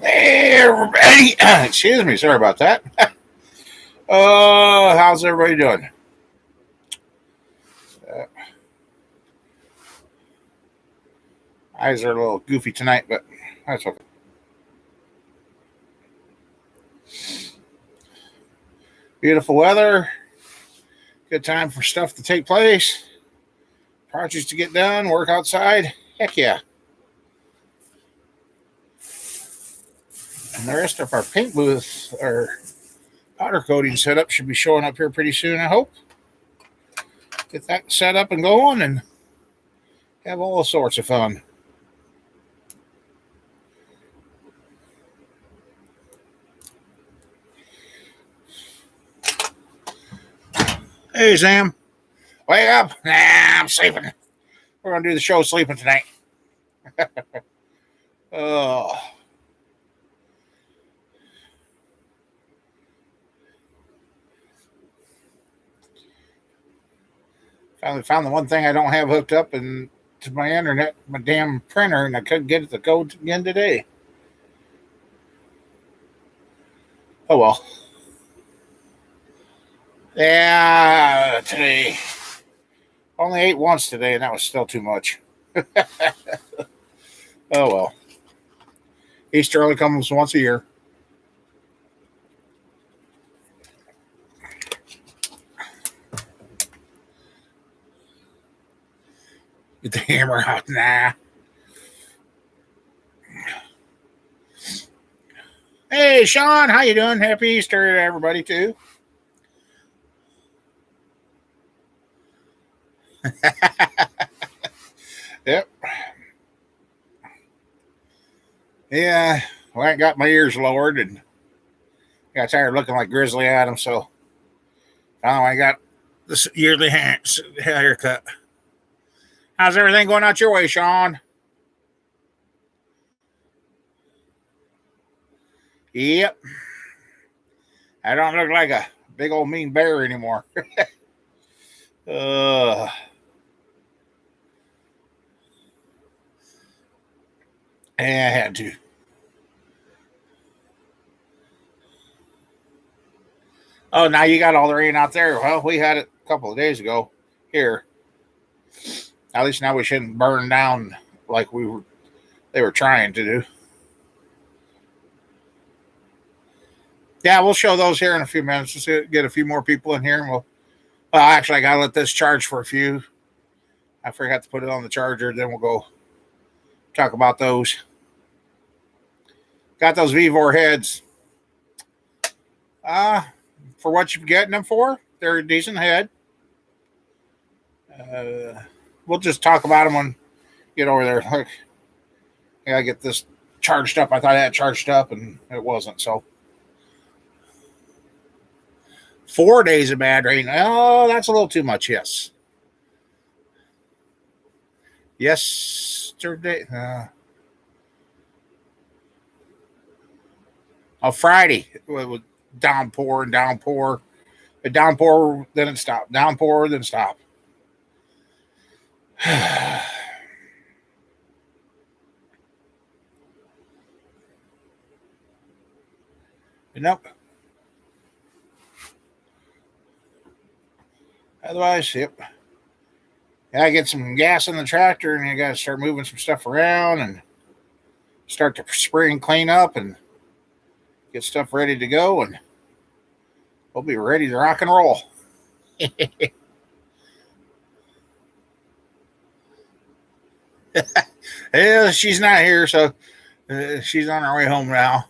Hey, everybody. Excuse me. Sorry about that. How's everybody doing? Uh, Eyes are a little goofy tonight, but that's okay. Beautiful weather. Good time for stuff to take place. Projects to get done. Work outside. Heck yeah. And the rest of our paint booth or powder coating setup should be showing up here pretty soon, I hope. Get that set up and going and have all sorts of fun. Hey, Sam. Wake up. Nah, I'm sleeping. We're going to do the show sleeping tonight. Oh. Finally found the one thing I don't have hooked up and to my internet, my damn printer, and I couldn't get it to go again today. Oh well. Yeah, today. Only ate once today, and that was still too much. Oh well. Easter only comes once a year. Get the hammer out. Nah. Hey, Sean, how you doing? Happy Easter to everybody, too. Yep. Yeah, well, I got my ears lowered and got tired of looking like Grizzly Adams, so I got this yearly haircut. How's everything going out your way, Sean? Yep. I don't look like a big old mean bear anymore. uh, I had to. Oh, now you got all the rain out there. Well, we had it a couple of days ago here. At least now we shouldn't burn down like they were trying to do. Yeah, we'll show those here in a few minutes. Just get a few more people in here, and well, actually, I gotta let this charge for a few. I forgot to put it on the charger. Then we'll go talk about those. Got those Vivor heads. Uh, for what you're getting them for, they're a decent head. We'll just talk about them when we get over there. Like, I gotta get this charged up. I thought I had charged up, and it wasn't. So 4 days of bad rain. Oh, that's a little too much. Yes. Yesterday. Friday. It was downpour and downpour. A downpour, then it stopped. Downpour, then stop. Nope. Otherwise, yep. I get some gas in the tractor, and you got to start moving some stuff around and start to spray and clean up and get stuff ready to go, and we'll be ready to rock and roll. Yeah, she's not here, so she's on her way home now.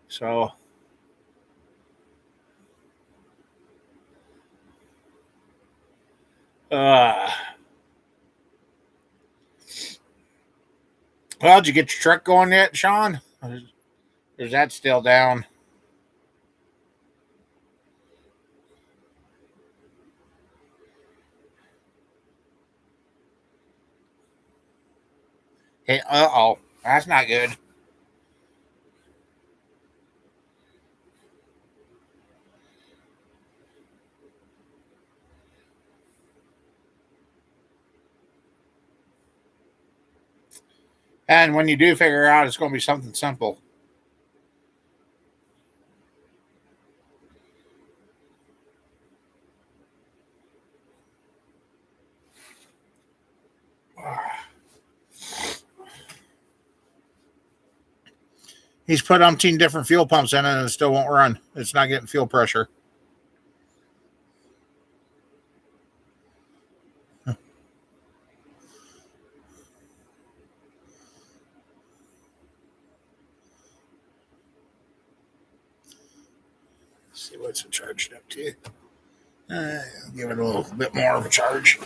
So, uh, well, did you get your truck going yet, Sean? Or is that still down? Hey, oh, that's not good. And when you do figure out, it's going to be something simple. He's put umpteen different fuel pumps in it and it still won't run. It's not getting fuel pressure. See what's it charged up to. Give it a little bit more of a charge.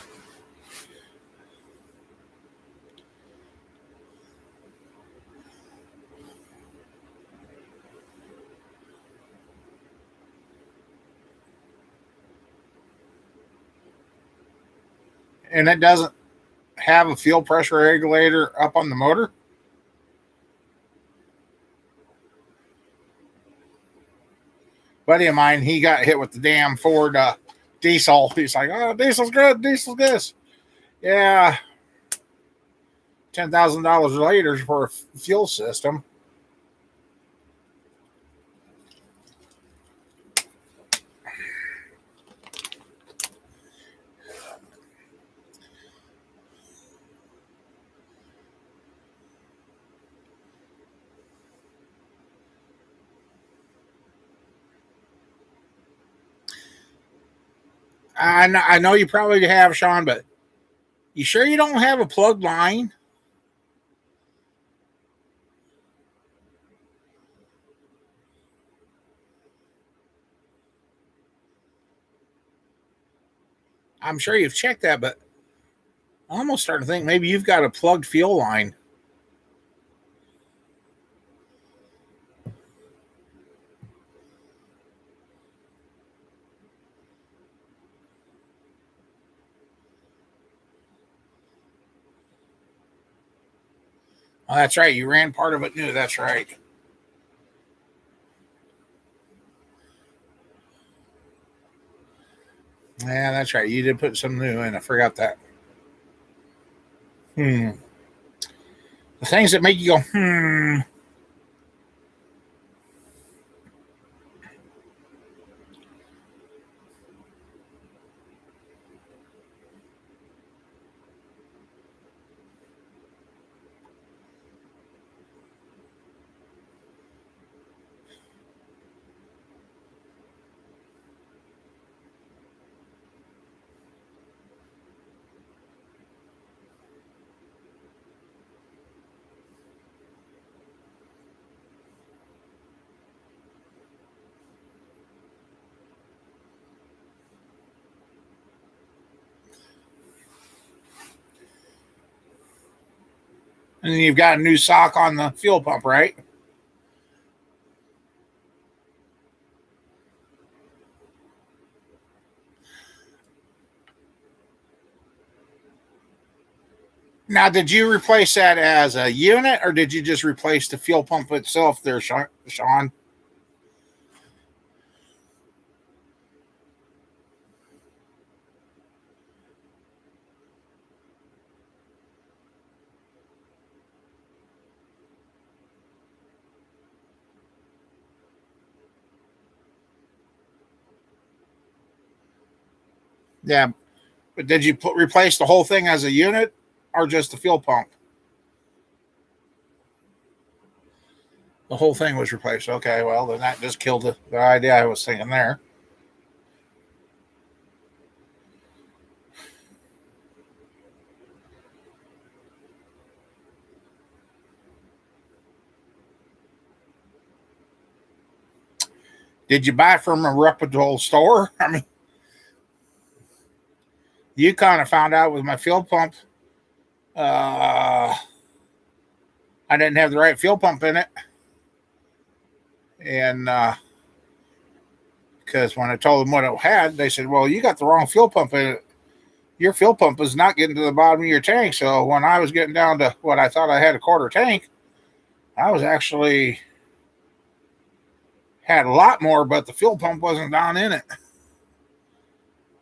And it doesn't have a fuel pressure regulator up on the motor. Buddy of mine, he got hit with the damn Ford diesel. He's like, oh, diesel's good, diesel's this. Yeah. $10,000 later for a fuel system. I know you probably have, Sean, but you sure you don't have a plugged line? I'm sure you've checked that, but I'm almost starting to think maybe you've got a plugged fuel line. Oh, that's right. You ran part of it new. That's right. Yeah, that's right. You did put some new in. I forgot that. The things that make you go, and then you've got a new sock on the fuel pump, right? Now, did you replace that as a unit, or did you just replace the fuel pump itself there, Sean? Yeah, but did you replace the whole thing as a unit, or just the fuel pump? The whole thing was replaced. Okay, well, then that just killed the idea I was thinking there. Did you buy it from a reputable store? I mean, you kind of found out with my fuel pump. I didn't have the right fuel pump in it. And because when I told them what it had, they said, well, you got the wrong fuel pump in it. Your fuel pump is not getting to the bottom of your tank. So when I was getting down to what I thought I had a quarter tank, I was actually had a lot more, but the fuel pump wasn't down in it.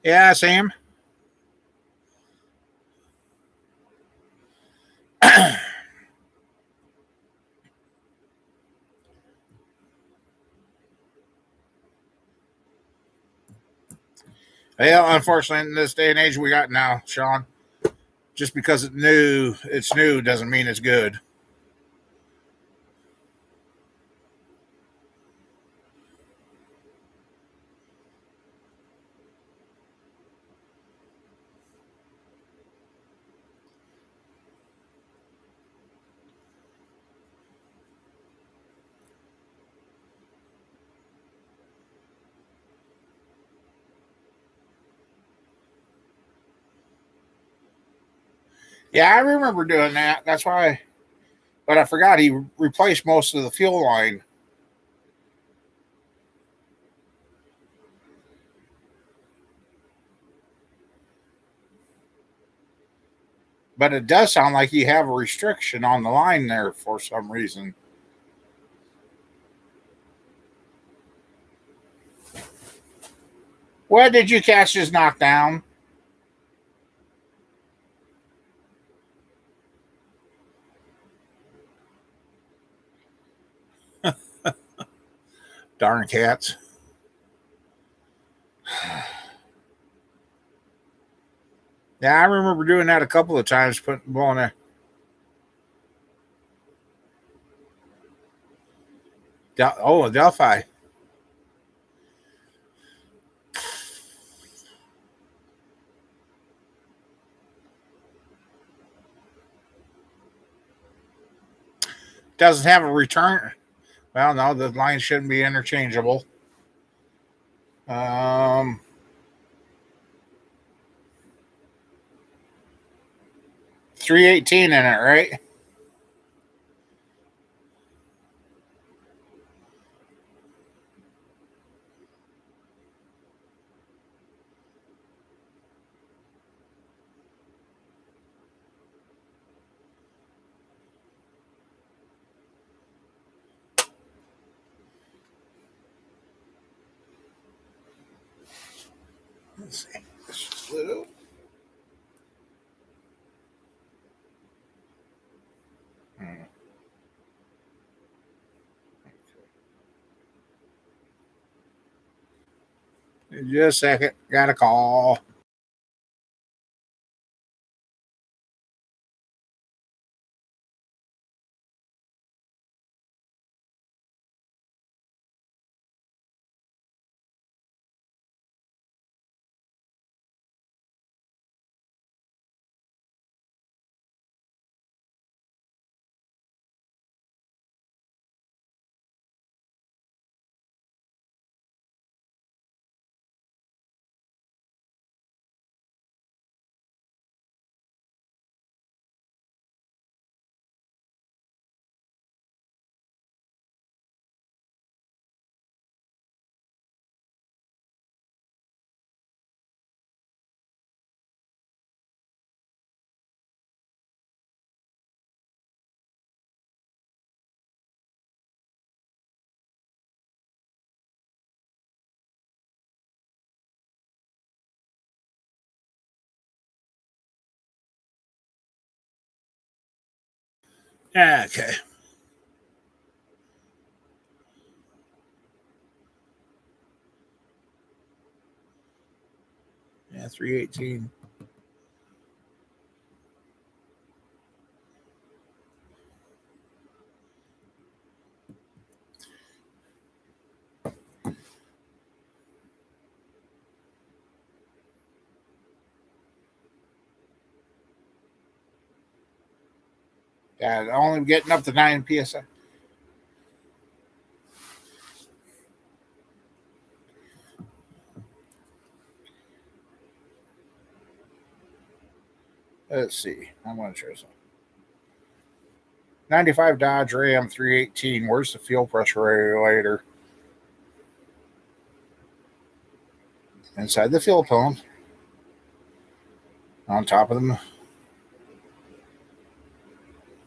Yeah, Sam. Well, unfortunately, in this day and age we got now, Sean, just because it's new doesn't mean it's good. Yeah, I remember doing that. That's why. But I forgot he replaced most of the fuel line. But it does sound like you have a restriction on the line there for some reason. What did you catch just knocked down? Darn cats. Yeah, I remember doing that a couple of times, putting blowing a a Delphi. Doesn't have a return. Well, no, the line shouldn't be interchangeable. Um, 318 in it, right? Let's see. This is little. Hmm. Just a second. Got a call. Okay. Yeah, 318. Yeah, only getting up to 9 psi. Let's see. I'm going to try something. 95 Dodge Ram 318. Where's the fuel pressure regulator? Inside the fuel pump. On top of them.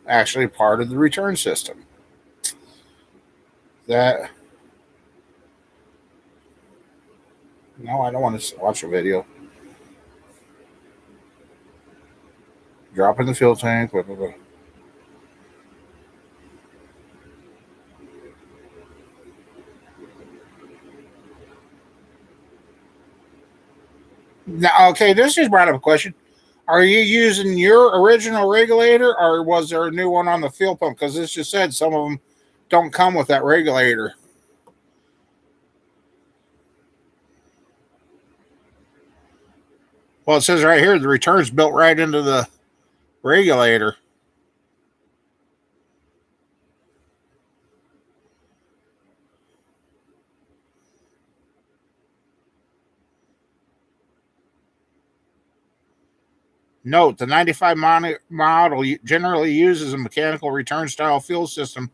Actually, part of the return system. That. No, I don't want to watch a video. Drop in the fuel tank. Blah, blah, blah. Now, okay, this just brought up a question. Are you using your original regulator, or was there a new one on the fuel pump? Because this just said some of them don't come with that regulator. Well, it says right here the return's built right into the regulator. Note: the 95 model generally uses a mechanical return style fuel system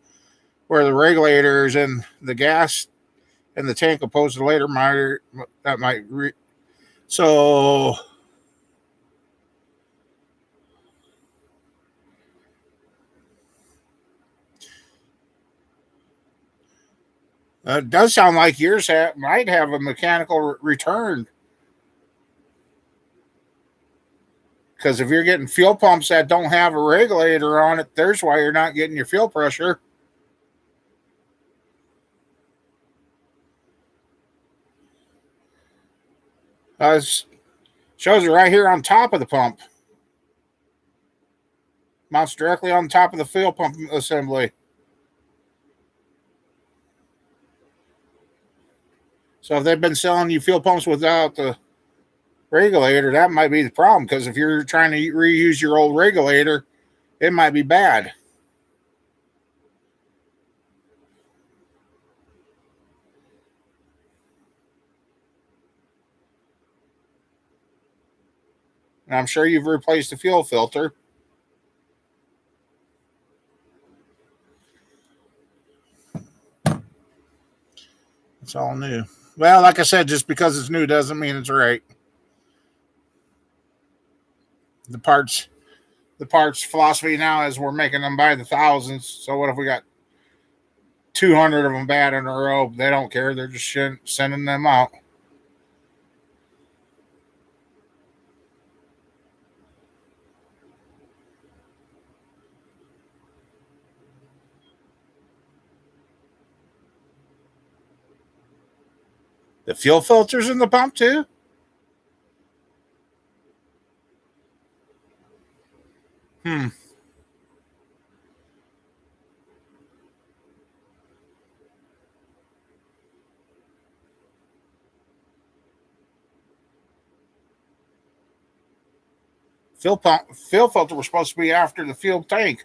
where the regulators and the gas in the tank opposed to later so it does sound like yours might have a mechanical return, because if you're getting fuel pumps that don't have a regulator on it, there's why you're not getting your fuel pressure. Shows it right here on top of the pump. Mounts directly on top of the fuel pump assembly. So if they've been selling you fuel pumps without the regulator, that might be the problem, because if you're trying to reuse your old regulator, it might be bad. And I'm sure you've replaced the fuel filter. It's all new. Well, like I said, just because it's new doesn't mean it's right. The parts philosophy now is we're making them by the thousands. So what if we got 200 of them bad in a row? They don't care. They're just sending them out. The fuel filters in the pump too? Hmm. Fuel filter was supposed to be after the fuel tank.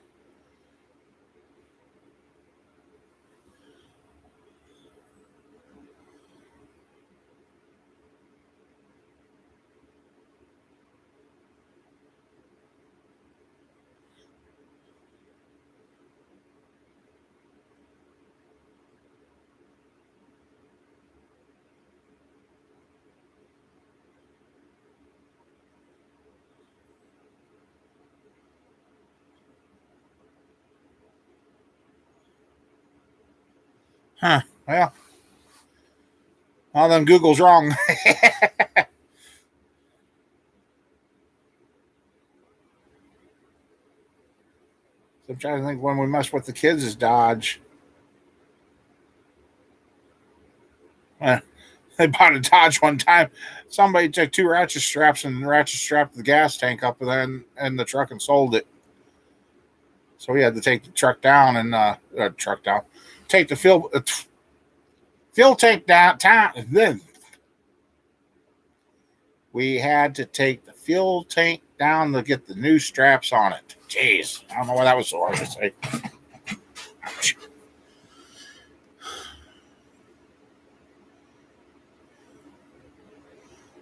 Huh. Well, then Google's wrong. So I'm trying to think when we mess with the kids is Dodge. Uh, they bought a Dodge one time. Somebody took two ratchet straps and ratchet strapped the gas tank up in the truck and sold it. So we had to take the truck down and take the fuel tank down. Then we had to take the fuel tank down to get the new straps on it. Jeez, I don't know why that was so hard to say. Ouch.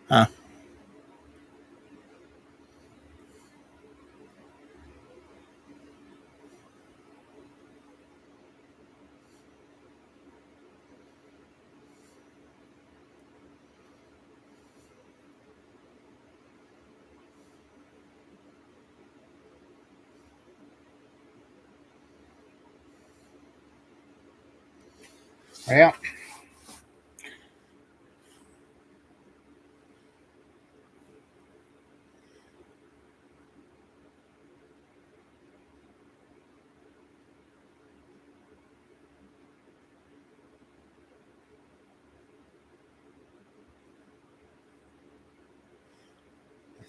Huh. Yeah.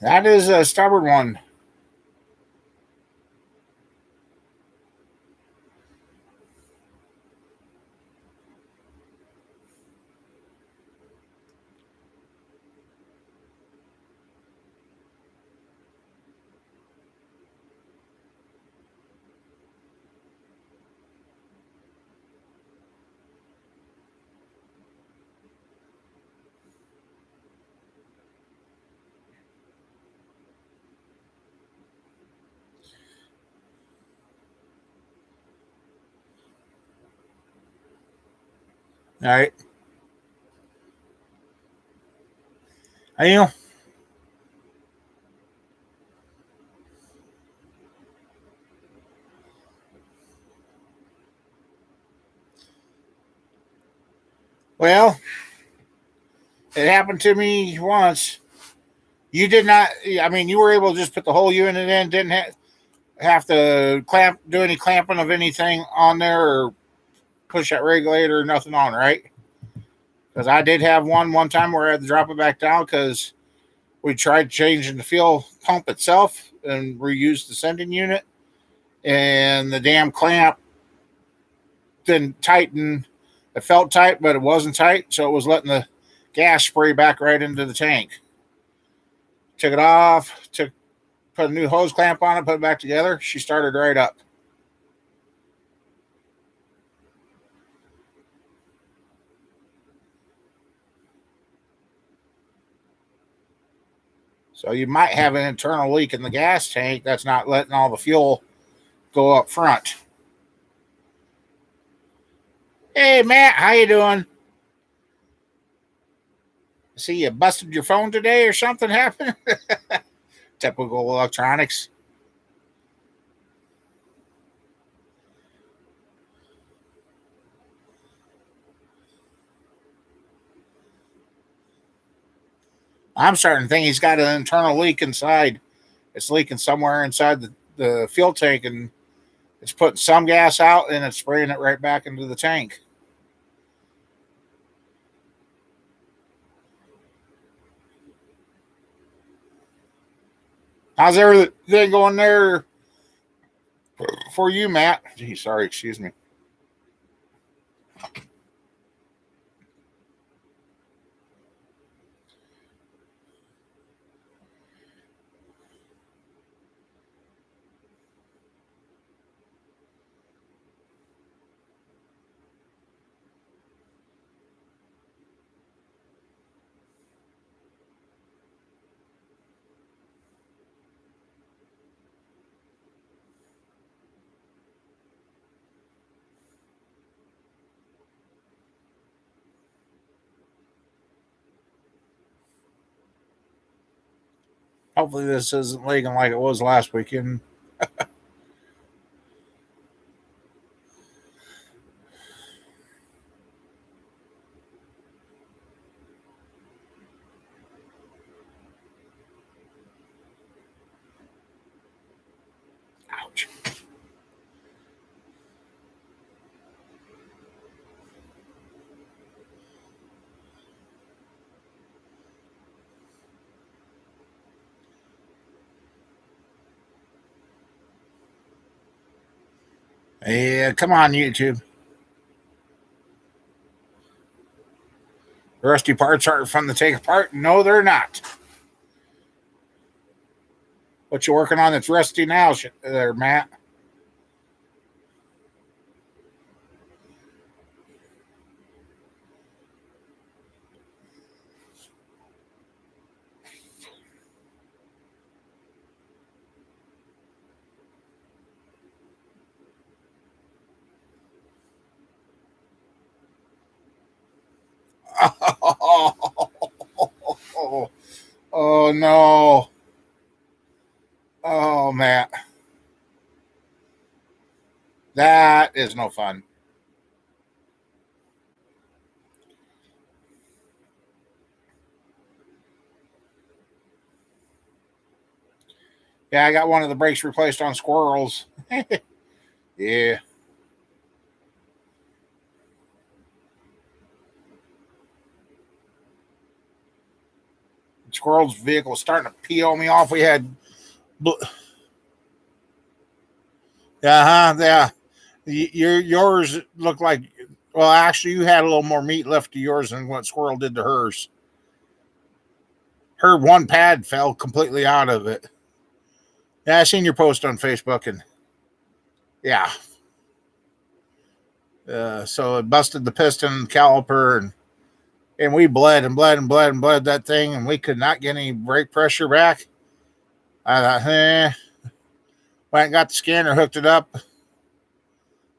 That is a stubborn one. All right. I know. Well, it happened to me once. You did not. I mean, you were able to just put the whole unit in. Didn't have to do any clamping of anything on there or push that regulator or nothing on, right? Because I did have one time where I had to drop it back down because we tried changing the fuel pump itself and reused the sending unit, and the damn clamp didn't tighten. It felt tight, but it wasn't tight, so it was letting the gas spray back right into the tank. Took it off, put a new hose clamp on it, put it back together. She started right up. So you might have an internal leak in the gas tank that's not letting all the fuel go up front. Hey Matt, how you doing? See you busted your phone today or something happened? Typical electronics. I'm starting to think he's got an internal leak inside. It's leaking somewhere inside the fuel tank, and it's putting some gas out and it's spraying it right back into the tank. How's everything going there for you, Matt? Gee, sorry, excuse me. Hopefully this isn't leaking like it was last weekend. Ouch. Yeah, come on, YouTube. The rusty parts aren't fun to take apart. No, they're not. What you working on that's rusty now, there, Matt? Oh, oh no. Oh, Matt. That is no fun. Yeah, I got one of the brakes replaced on squirrels. Yeah. Squirrel's vehicle was starting to peel me off. We had. Yeah. Yours looked like. Well, actually, you had a little more meat left to yours than what Squirrel did to hers. Her one pad fell completely out of it. Yeah, I seen your post on Facebook, and yeah. So it busted the piston caliper, and we bled and bled and bled and bled that thing, and we could not get any brake pressure back. I thought, went and got the scanner, hooked it up,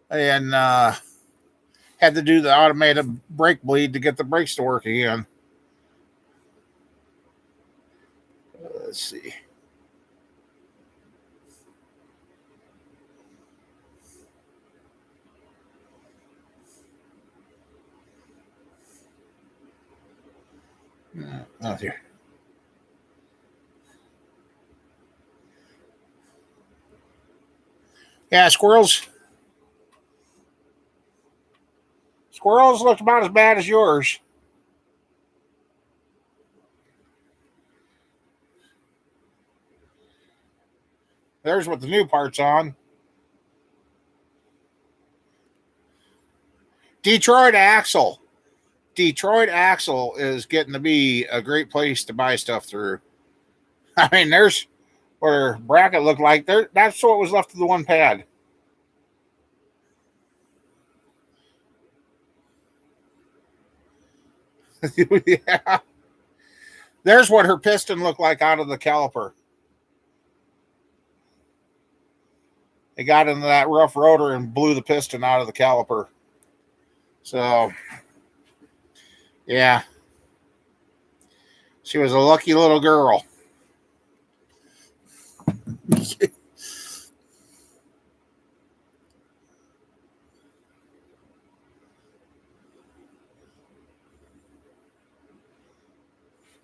and Had to do the automated brake bleed to get the brakes to work again. Let's see. Oh, here. Yeah, squirrels. Squirrels look about as bad as yours. There's what the new part's on. Detroit Axle. Detroit Axle is getting to be a great place to buy stuff through. I mean, there's what her bracket looked like. There, that's what was left of the one pad. Yeah. There's what her piston looked like out of the caliper. It got into that rough rotor and blew the piston out of the caliper. So, yeah. She was a lucky little girl.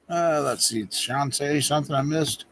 Let's see. Sean say something I missed.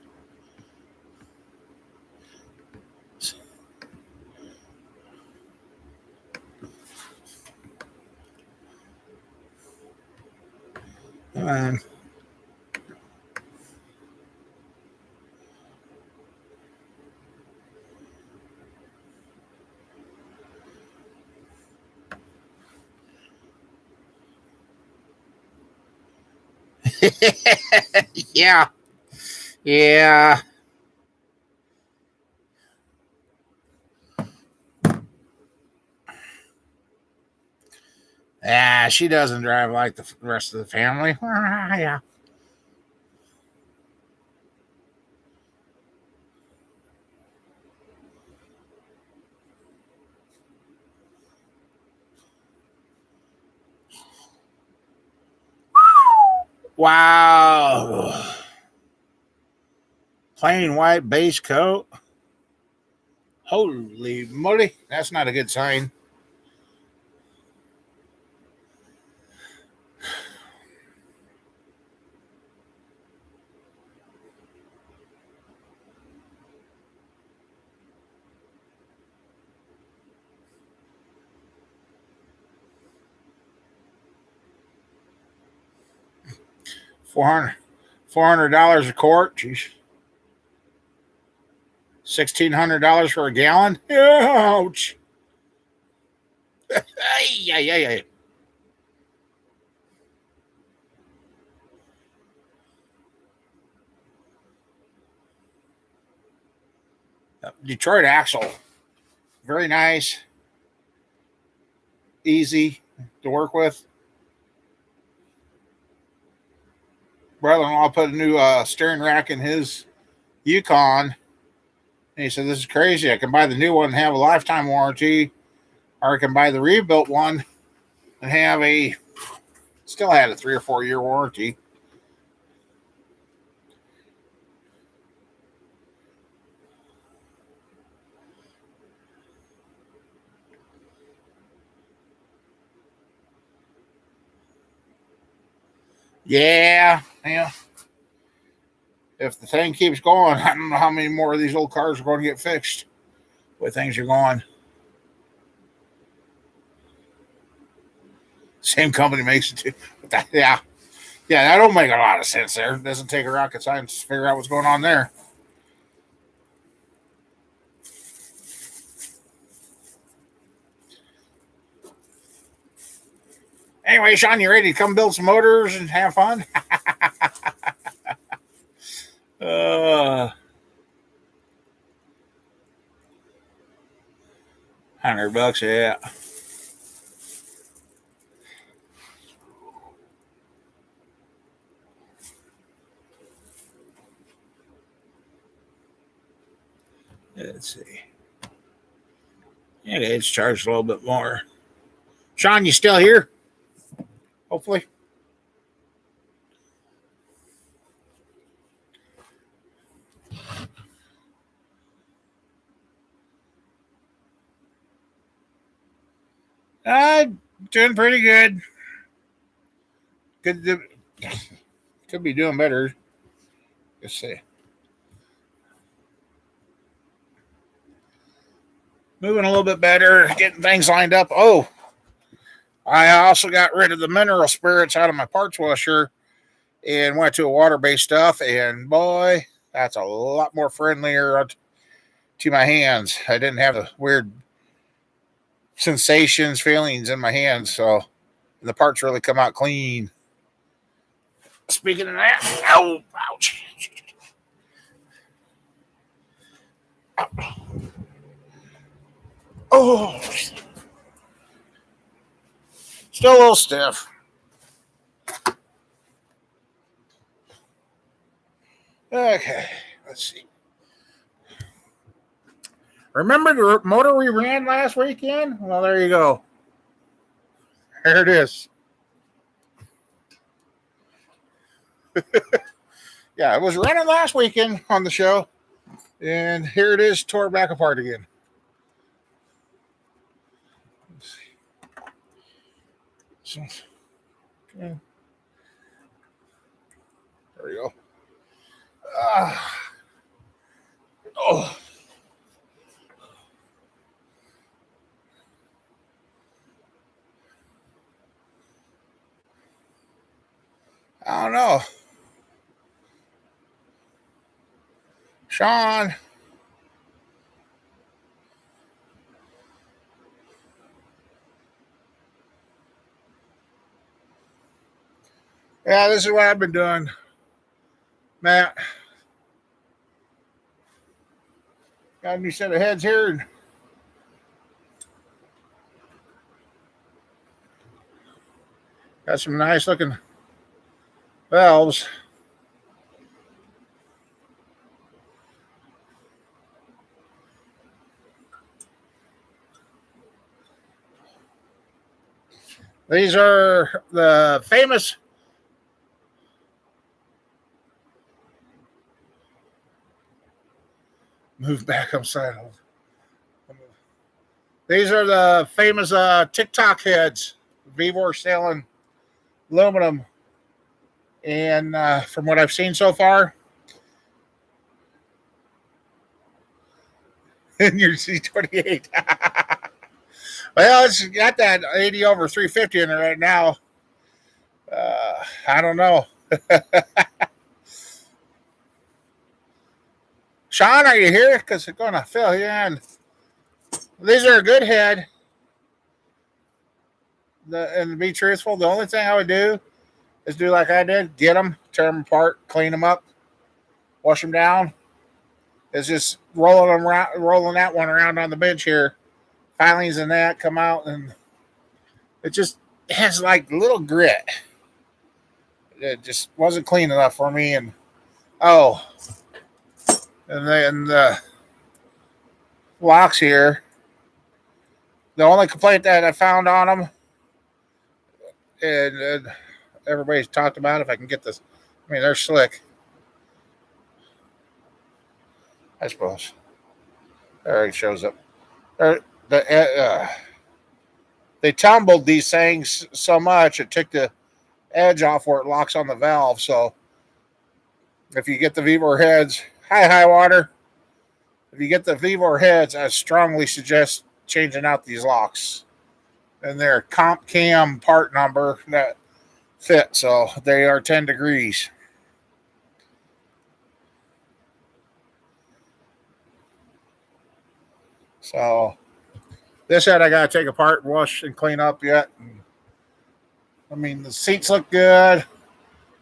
Yeah. Yeah. Yeah, she doesn't drive like the rest of the family. Yeah. Wow. Plain white base coat. Holy moly. That's not a good sign. $400 a quart. Jeez. $1,600 for a gallon. Ouch. Ay, ay, ay, ay. Detroit Axle. Very nice. Easy to work with. Brother-in-law put a new steering rack in his Yukon. And he said, this is crazy. I can buy the new one and have a lifetime warranty, or I can buy the rebuilt one and have still had a 3 or 4 year warranty. Yeah. If the thing keeps going, I don't know how many more of these old cars are going to get fixed the way things are going. Same company makes it too. Yeah. Yeah, that don't make a lot of sense there. It doesn't take a rocket science to figure out what's going on there. Anyway, Sean, you ready to come build some motors and have fun? 100 bucks, yeah. Let's see. Yeah, it's charged a little bit more. Sean, you still here? Hopefully. Doing pretty good. Could be doing better. Let's see. Moving a little bit better, getting things lined up. Oh, I also got rid of the mineral spirits out of my parts washer and went to a water-based stuff. And boy, that's a lot more friendlier to my hands. I didn't have the weird sensations, feelings in my hands. So the parts really come out clean. Speaking of that, oh, ouch. Oh, still a little stiff. Okay, let's see. Remember the motor we ran last weekend? Well, there you go. There it is. Yeah, it was running last weekend on the show. And here it is, tore back apart again. So, okay. There we go. Oh. I don't know. Sean. Yeah, this is what I've been doing, Matt. Got a new set of heads here. Got some nice looking valves. These are the famous move back upside down. These are the famous TikTok heads. Vevor selling aluminum. And from what I've seen so far, in your C28. Well, it's got that 80 over 350 in it right now. I don't know. Sean, are you here? Because it's going to fill you in. These are a good head. And to be truthful, the only thing I would do is do like I did, get them, tear them apart, clean them up, wash them down. It's just rolling that one around on the bench here. Filings and that come out, and it just has like little grit. It just wasn't clean enough for me. And then the locks here. The only complaint that I found on them, and everybody's talked about, if I can get this, I mean, they're slick. I suppose. There it shows up. They tumbled these things so much it took the edge off where it locks on the valve. So if you get the Vevor heads, high water. If you get the Vevor heads, I strongly suggest changing out these locks. And they're comp cam part number that fit, so they are 10 degrees. So this head I got to take apart, wash, and clean up yet. I mean, the seats look good.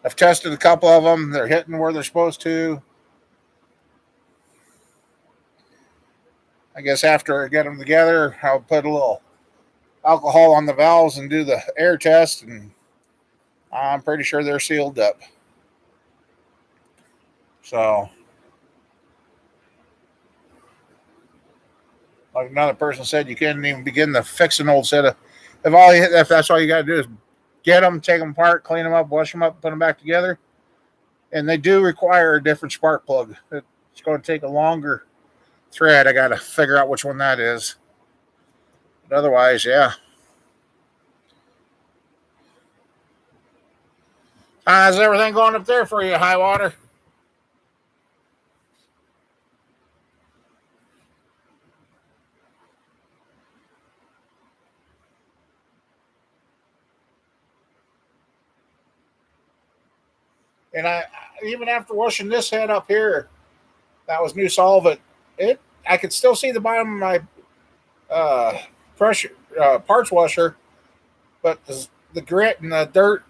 I've tested a couple of them. They're hitting where they're supposed to. I guess after I get them together, I'll put a little alcohol on the valves and do the air test, and I'm pretty sure they're sealed up. So, like another person said, you can't even begin to fix an old set of If that's all you got to do is get them, take them apart, clean them up, wash them up, put them back together, and they do require a different spark plug. It's going to take a longer thread. I got to figure out which one that is. But otherwise, yeah. How's everything going up there for you, high water? And even after washing this head up here, that was new solvent. I could still see the bottom of my uh, pressure parts washer, but the grit and the dirt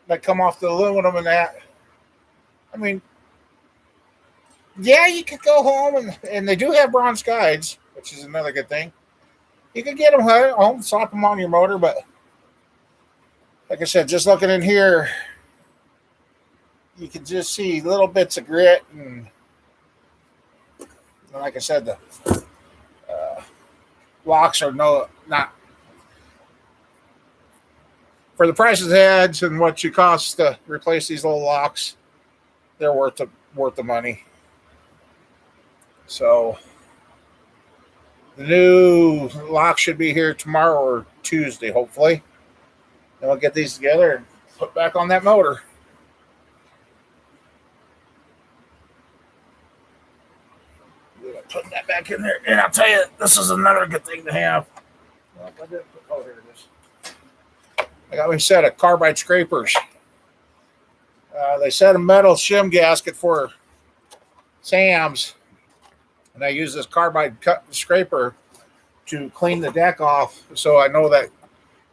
that come off the aluminum and that. I mean, yeah, you could go home and they do have bronze guides, which is another good thing. You could get them home, slap them on your motor, but like I said, just looking in here, you can just see little bits of grit and like I said, the uh, locks are not for the price of the heads and what you cost to replace these little locks. They're worth the money. So the new lock should be here tomorrow or Tuesday, hopefully. And we'll get these together and put back on that motor. Putting that back in there, and I'll tell you, this is another good thing to have. Oh, here it is. I got me a set of carbide scrapers. They set a metal shim gasket for Sam's, and I use this carbide cut scraper to clean the deck off, so I know that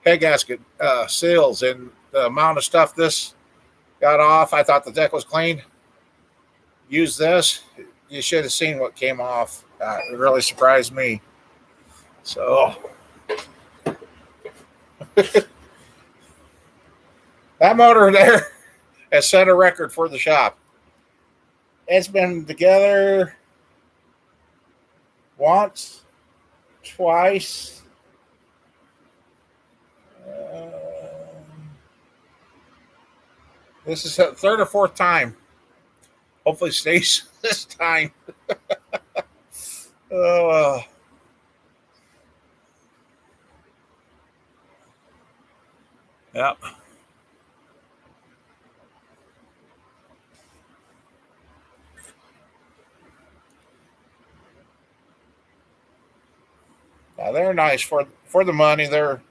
head gasket seals. And the amount of stuff this got off, I thought the deck was clean. Use this. You should have seen what came off. It really surprised me. So that motor there has set a record for the shop. It's been together once, twice. This is the third or fourth time. Hopefully stays this time. uh, yep. Now they're nice for the money. They're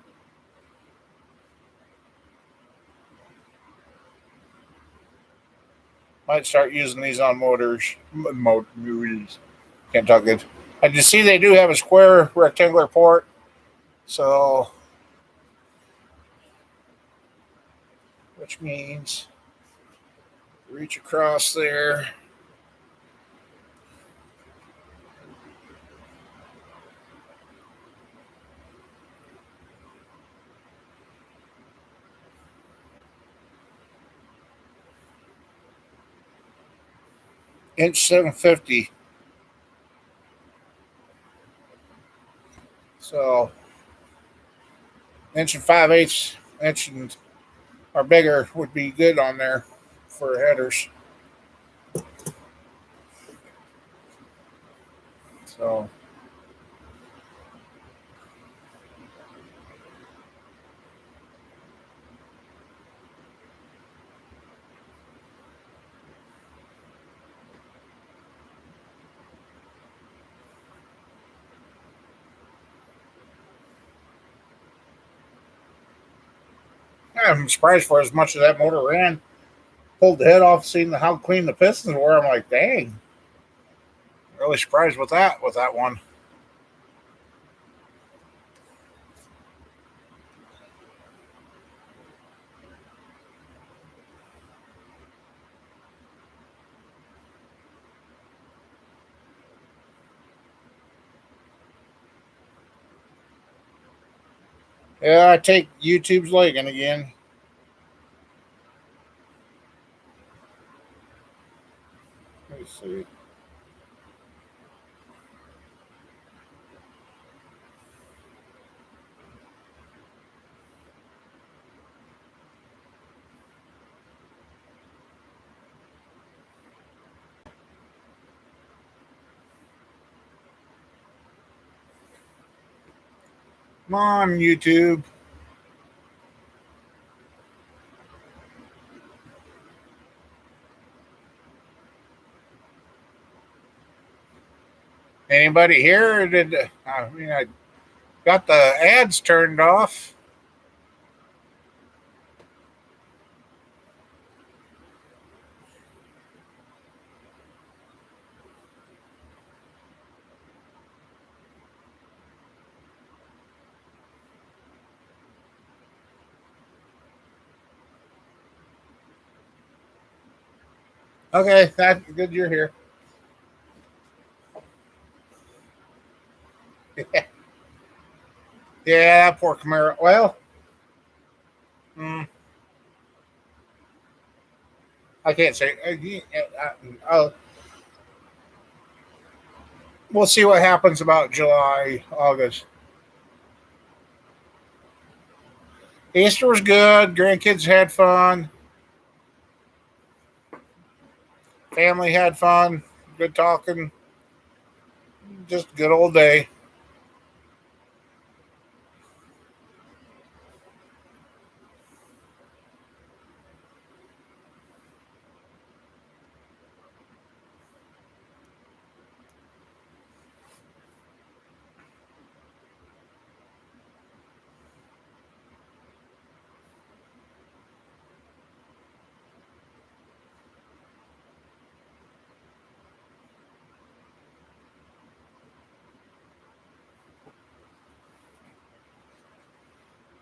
might start using these on motors. Can't talk good. And you see, they do have a square rectangular port, so which means reach across there. Inch 750. So inch and 5/8 inch and or bigger would be good on there for headers. So I'm surprised for as much as that motor ran. Pulled the head off, seeing how clean the pistons were. I'm like, dang, really surprised with that one. Yeah, I take YouTube's legging again. Let me see. Come on, YouTube. Anybody here? Did I got the ads turned off? Okay, that's good. You're here. Yeah, that poor Camaro. Well, mm, I can't say. We'll see what happens about July, August. Easter was good. Grandkids had fun. Family had fun. Good talking. Just a good old day.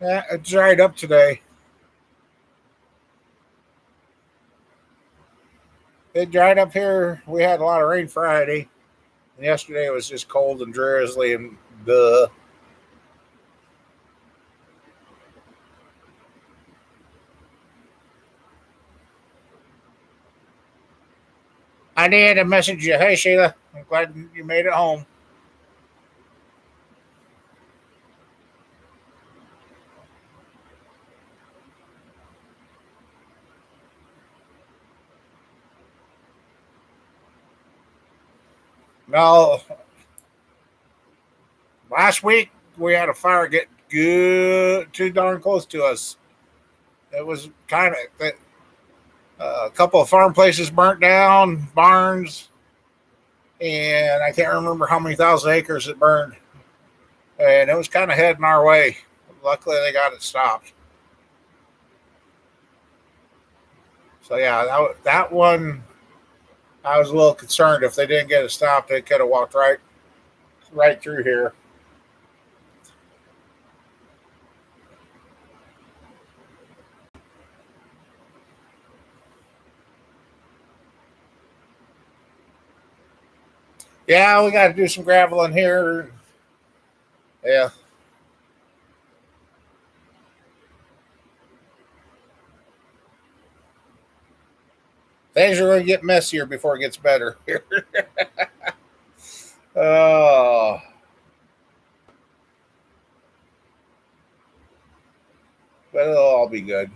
Yeah, it dried up today. It dried up here. We had a lot of rain Friday. And yesterday it was just cold and drizzly and duh. I did a message you. Hey, Sheila. I'm glad you made it home. No, last week we had a fire get good, too darn close to us. It was kind of a couple of farm places burnt down, barns, and I can't remember how many thousand acres it burned. And it was kind of heading our way. Luckily, they got it stopped. So yeah, that one I was a little concerned. If they didn't get it stopped, they could have walked right through here. Yeah, we got to do some graveling here. Yeah, things are going to get messier before it gets better. Oh, but it'll all be good.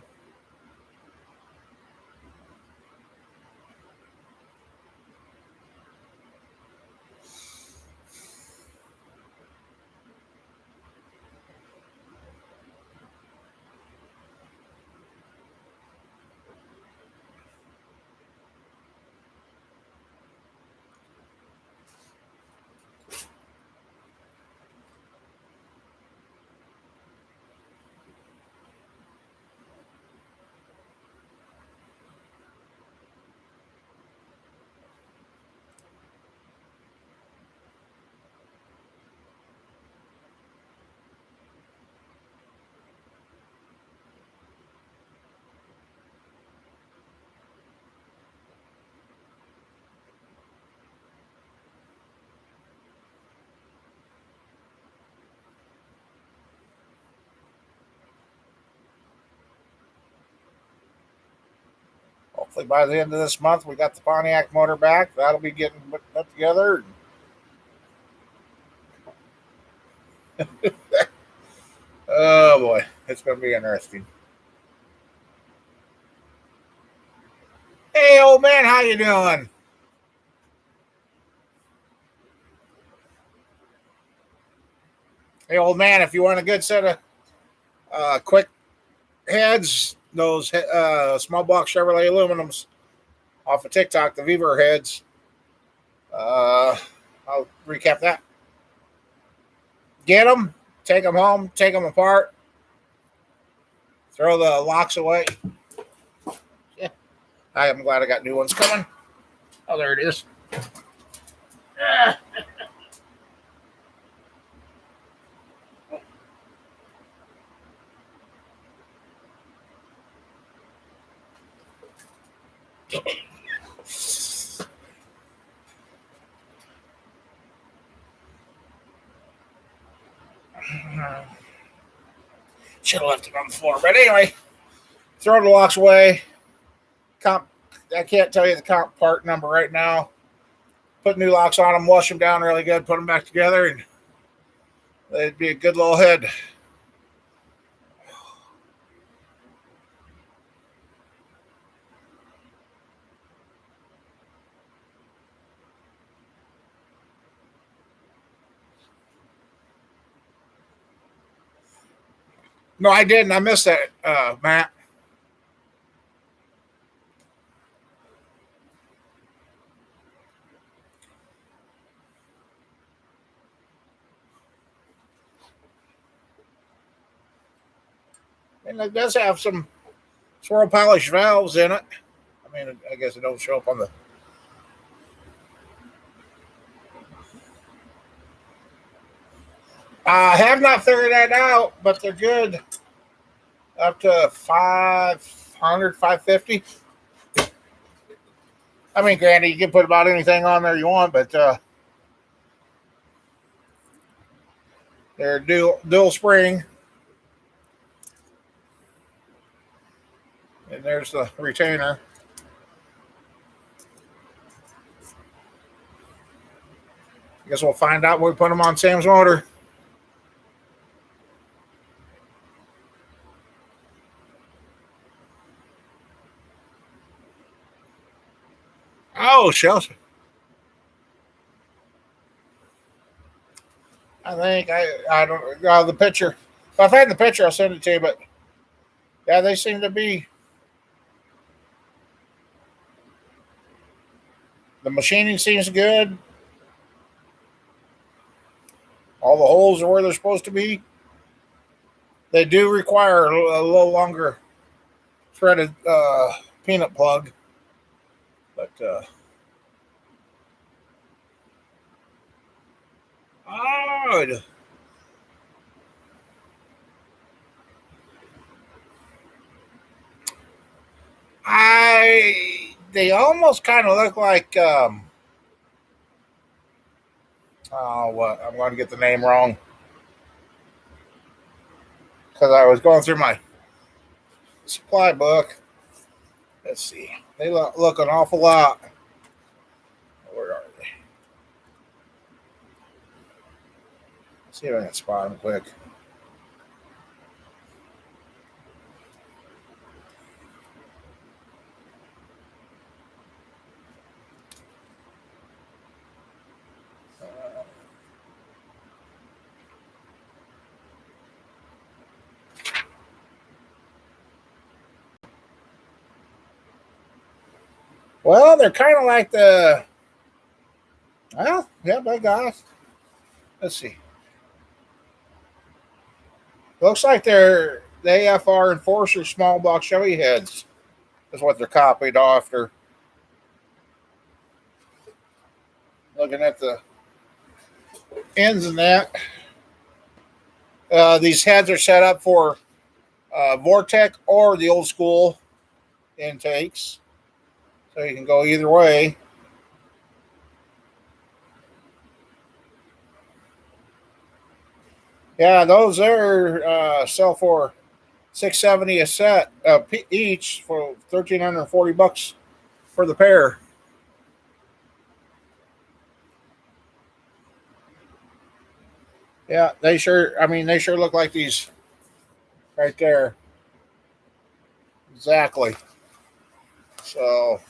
Hopefully, by the end of this month, we got the Pontiac motor back. That'll be getting put together. Oh boy, it's going to be interesting. Hey, old man, how you doing? Hey, old man, if you want a good set of quick heads, those small block Chevrolet aluminums off of TikTok, the Viver heads, I'll recap that. Get them, take them home, take them apart, throw the locks away. Yeah, I am glad I got new ones coming. Oh, there it is. Should have left it on the floor. But anyway, throw the locks away. I can't tell you the comp part number right now. Put new locks on them, wash them down really good, put them back together, and it'd be a good little head. No, I didn't. I missed that, Matt. And it does have some swirl polish valves in it. I mean, I guess it don't show up on the. I have not figured that out, but they're good. Up to 500, 550. I mean, granted, you can put about anything on there you want, but they're dual spring. And there's the retainer. I guess we'll find out when we put them on Sam's motor. Oh, Chelsea. I think I don't the picture. If I've had the picture, I'll send it to you. But yeah, they seem to be. The machining seems good. All the holes are where they're supposed to be. They do require a little longer threaded peanut plug, but oh, they almost kind of look like what I'm going to get the name wrong because I was going through my supply book. Let's see, they look an awful lot. Where are they? Let's see if I can spot them quick. Well, they're kind of like the. Well, yeah, by guys. Let's see. Looks like they're the AFR Enforcer small block Chevy heads. Is what they're copied after. Looking at the ends and that. These heads are set up for Vortec or the old school intakes. So you can go either way. Yeah, those there sell for $670 a set each for $1,340 for the pair. Yeah, they sure. I mean, they sure look like these right there. Exactly. So.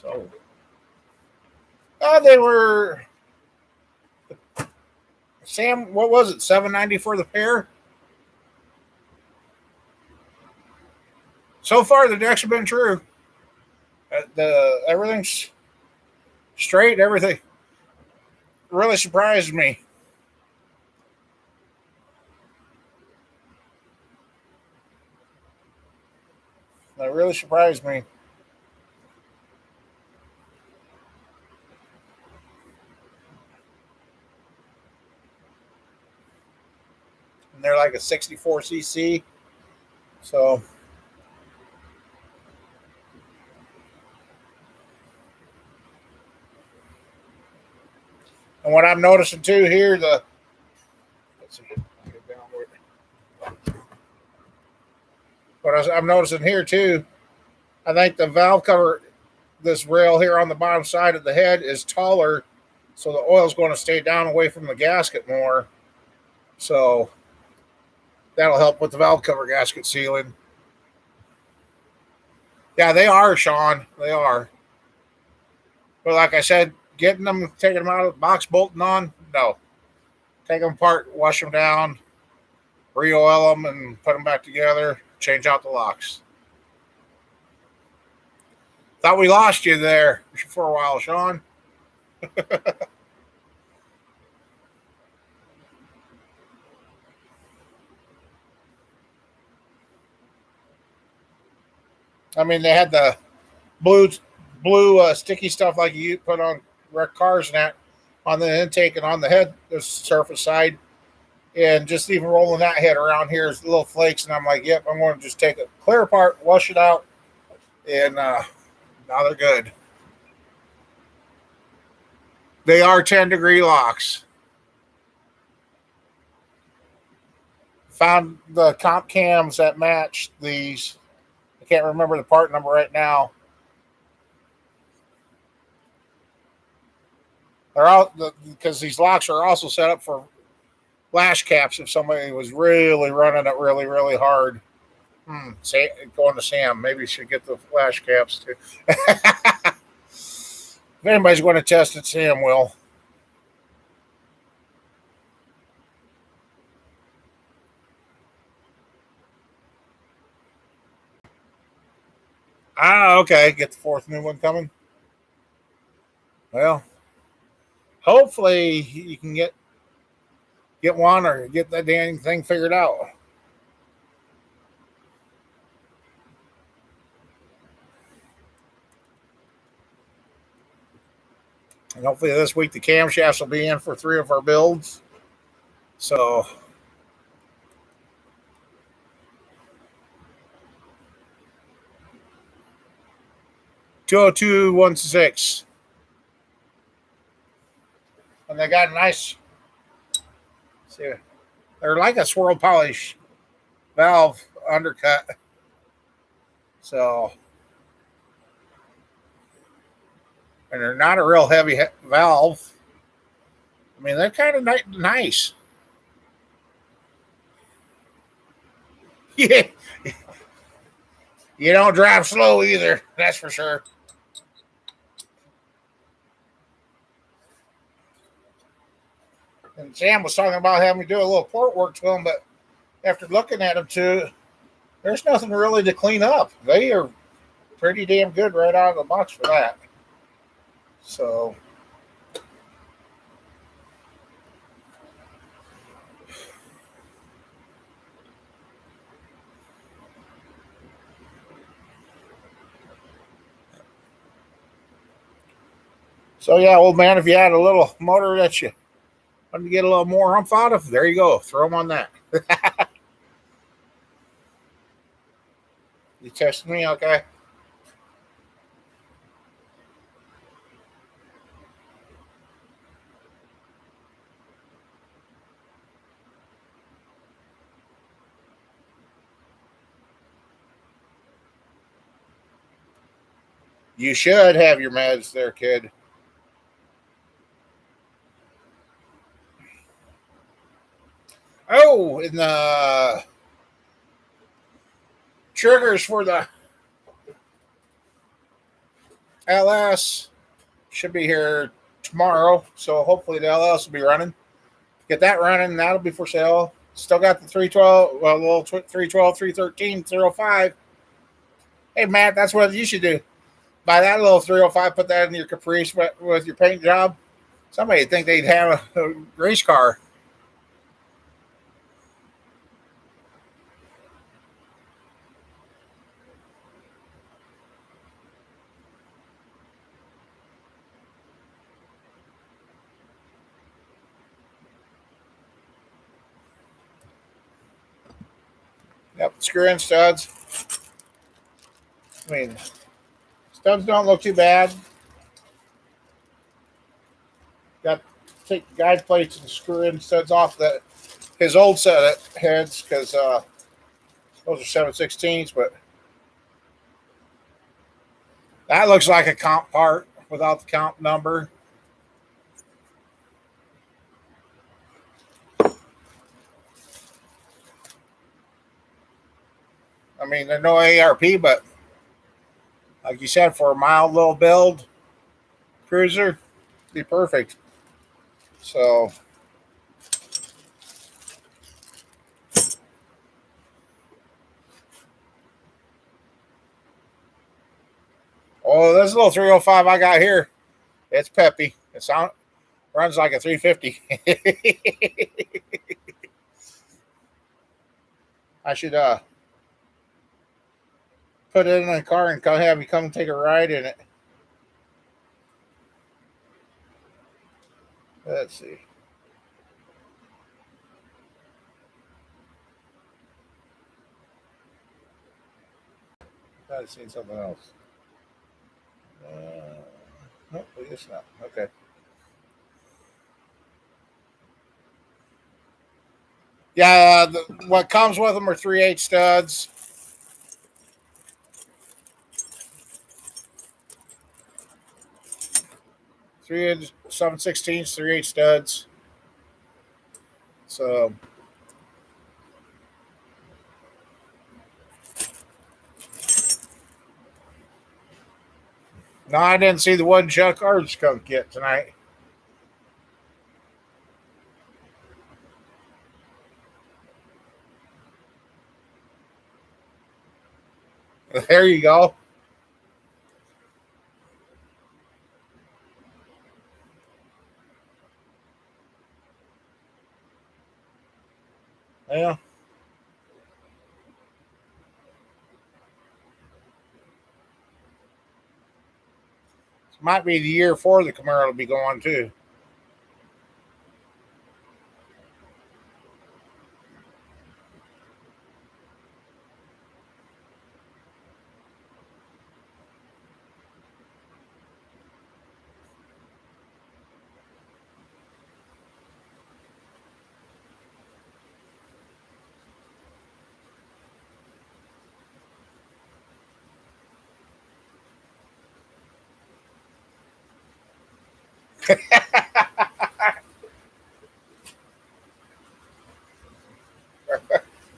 So, they were, Sam, what was it, $7.90 for the pair? So far, the decks have been true. Everything's straight. Everything really surprised me. That really surprised me. And they're like a 64cc. So, and what I'm noticing too here, let's see, what I'm noticing here too, I think the valve cover, this rail here on the bottom side of the head is taller, so the oil's going to stay down away from the gasket more. So that'll help with the valve cover gasket sealing. Yeah, they are, Sean. They are. But like I said, taking them out of the box, bolting on, no. Take them apart, wash them down, re-oil them, and put them back together. Change out the locks. Thought we lost you there for a while, Sean. I mean, they had the blue, sticky stuff like you put on wrecked cars and that on the intake and on the head, the surface side, and just even rolling that head around here is little flakes. And I'm like, yep, I'm going to just take it clear apart, wash it out, and now they're good. They are 10-degree locks. Found the comp cams that match these. I can't remember the part number right now. They're out because these locks are also set up for flash caps if somebody was really running it really, really hard. Going to Sam. Maybe you should get the flash caps too. If anybody's going to test it, Sam will. Okay. Get the fourth new one coming. Well, hopefully you can get one or get that damn thing figured out. And hopefully this week the camshafts will be in for 3 of our builds. So 20216. And they got a nice, see, they're like a swirl polish valve undercut. So, and they're not a real heavy valve. I mean, they're kind of nice. Yeah. You don't drive slow either, that's for sure. And Sam was talking about having me do a little port work to them, but after looking at them too, there's nothing really to clean up. They are pretty damn good right out of the box for that. So, yeah, old man, if you had a little motor that you wanted to get a little more umph out of, there you go. Throw them on that. You testing me? Okay. You should have your meds there, kid. Oh, and the triggers for the LS should be here tomorrow, so hopefully the LS will be running. Get that running, that'll be for sale. Still got the 312, well, little 312, 313, 305. Hey, Matt, that's what you should do. Buy that little 305, put that in your Caprice with your paint job. Somebody would think they'd have a race car. Yep, screw in studs. I mean, studs don't look too bad. Got to take the guide plates and screw in studs off his old set of heads because those are 7/16s, but that looks like a comp part without the comp number. I mean, they're no ARP, but like you said, for a mild little build cruiser, be perfect. So, oh, this little 305 I got here, it's peppy. It runs like a 350. I should put it in a car and have you come take a ride in it. Let's see. I've seen something else. Nope, it's not. Okay. Yeah, what comes with them are 3/8 studs. 3/8 7/16s, 3/8 studs. So no, I didn't see the woodchuck or skunk yet tonight. There you go. Yeah. Might be the year for the Camaro to be going too.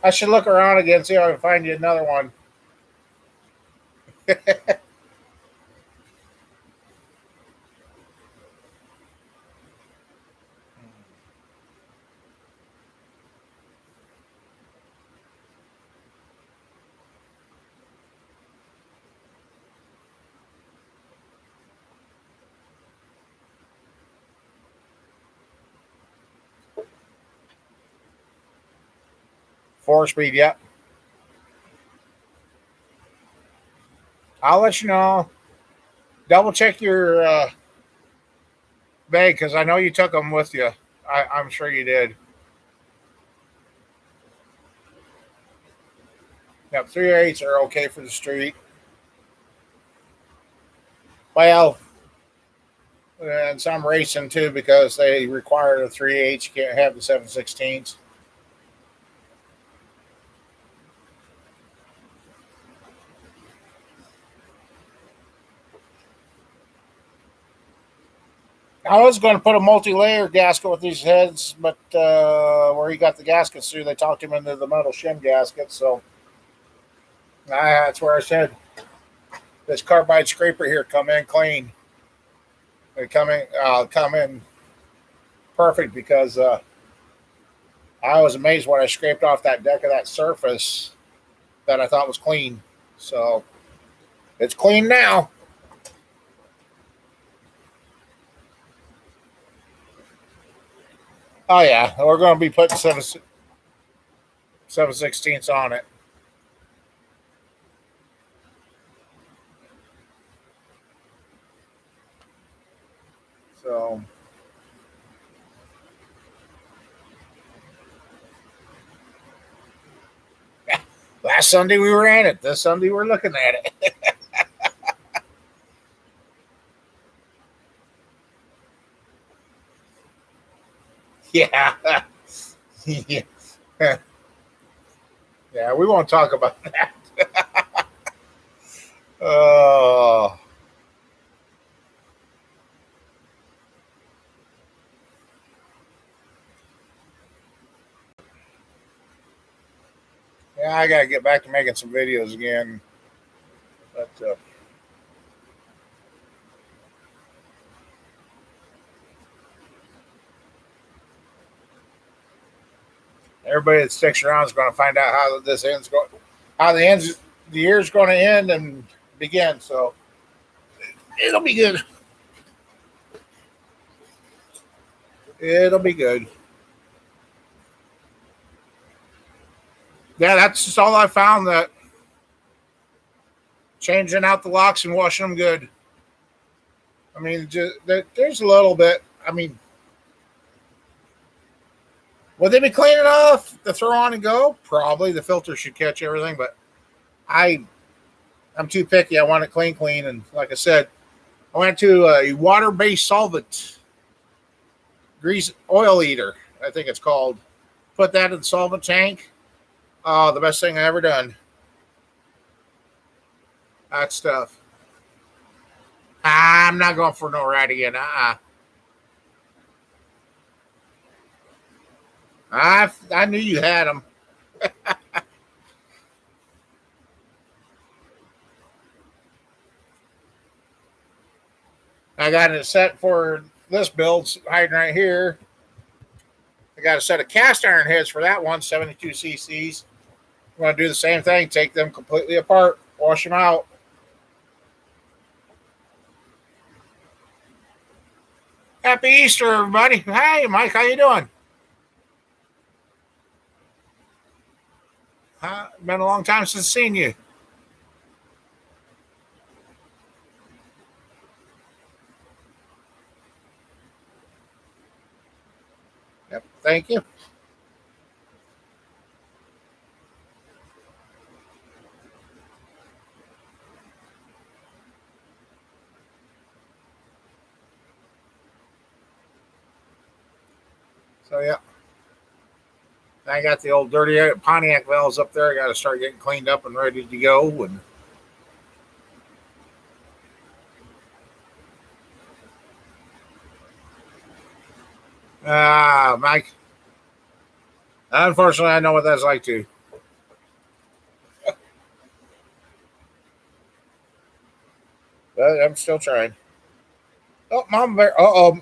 I should look around again, see if I can find you another one. Four speed, yep. I'll let you know. Double check your bag because I know you took them with you. I'm sure you did. Yep, 3/8s are okay for the street. Well, and some racing too because they require the 3/8. You can't have the 7/16s. I was going to put a multi-layer gasket with these heads, but where he got the gaskets through, they talked him into the metal shim gasket. So that's where I said this carbide scraper here come in clean. They come in perfect because I was amazed when I scraped off that deck of that surface that I thought was clean. So it's clean now. Oh yeah, we're going to be putting 7/16 on it. So last Sunday we were at it. This Sunday we're looking at it. Yeah. Yeah. Yeah, we won't talk about that. Oh, yeah, I got to get back to making some videos again. But everybody that sticks around is going to find out how this ends going, how the year's going to end and begin. So it'll be good. It'll be good. Yeah, that's just all I found. That changing out the locks and washing them good. I mean, there's a little bit. I mean, would they be clean enough to throw on and go? Probably. The filter should catch everything, but I I'm too picky. I want it clean, clean. And like I said, I went to a water-based solvent grease oil eater, I think it's called. Put that in the solvent tank. Oh, the best thing I ever done. That stuff. I'm not going for no rat again. I knew you had them. I got it set for this build hiding right here. I got a set of cast iron heads for that one, 72 cc's. I'm going to do the same thing. Take them completely apart, wash them out. Happy Easter, everybody. Hey, Mike, how you doing? Been a long time since seen you. Yep, thank you. So, yeah. I got the old dirty Pontiac valves up there. I got to start getting cleaned up and ready to go. And Mike, unfortunately, I know what that's like too. But I'm still trying. Oh, Mama Bear. Oh,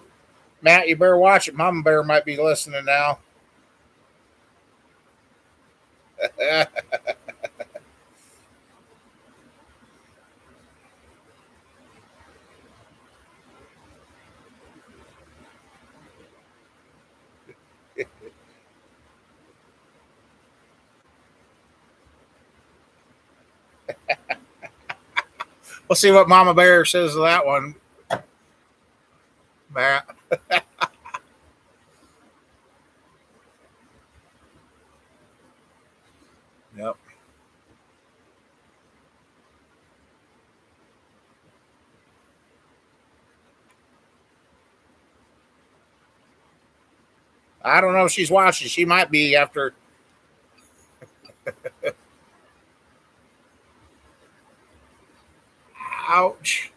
Matt, you better watch it. Mama Bear might be listening now. We'll see what Mama Bear says to that one, Matt. Yep. I don't know if she's watching. She might be after. Ouch.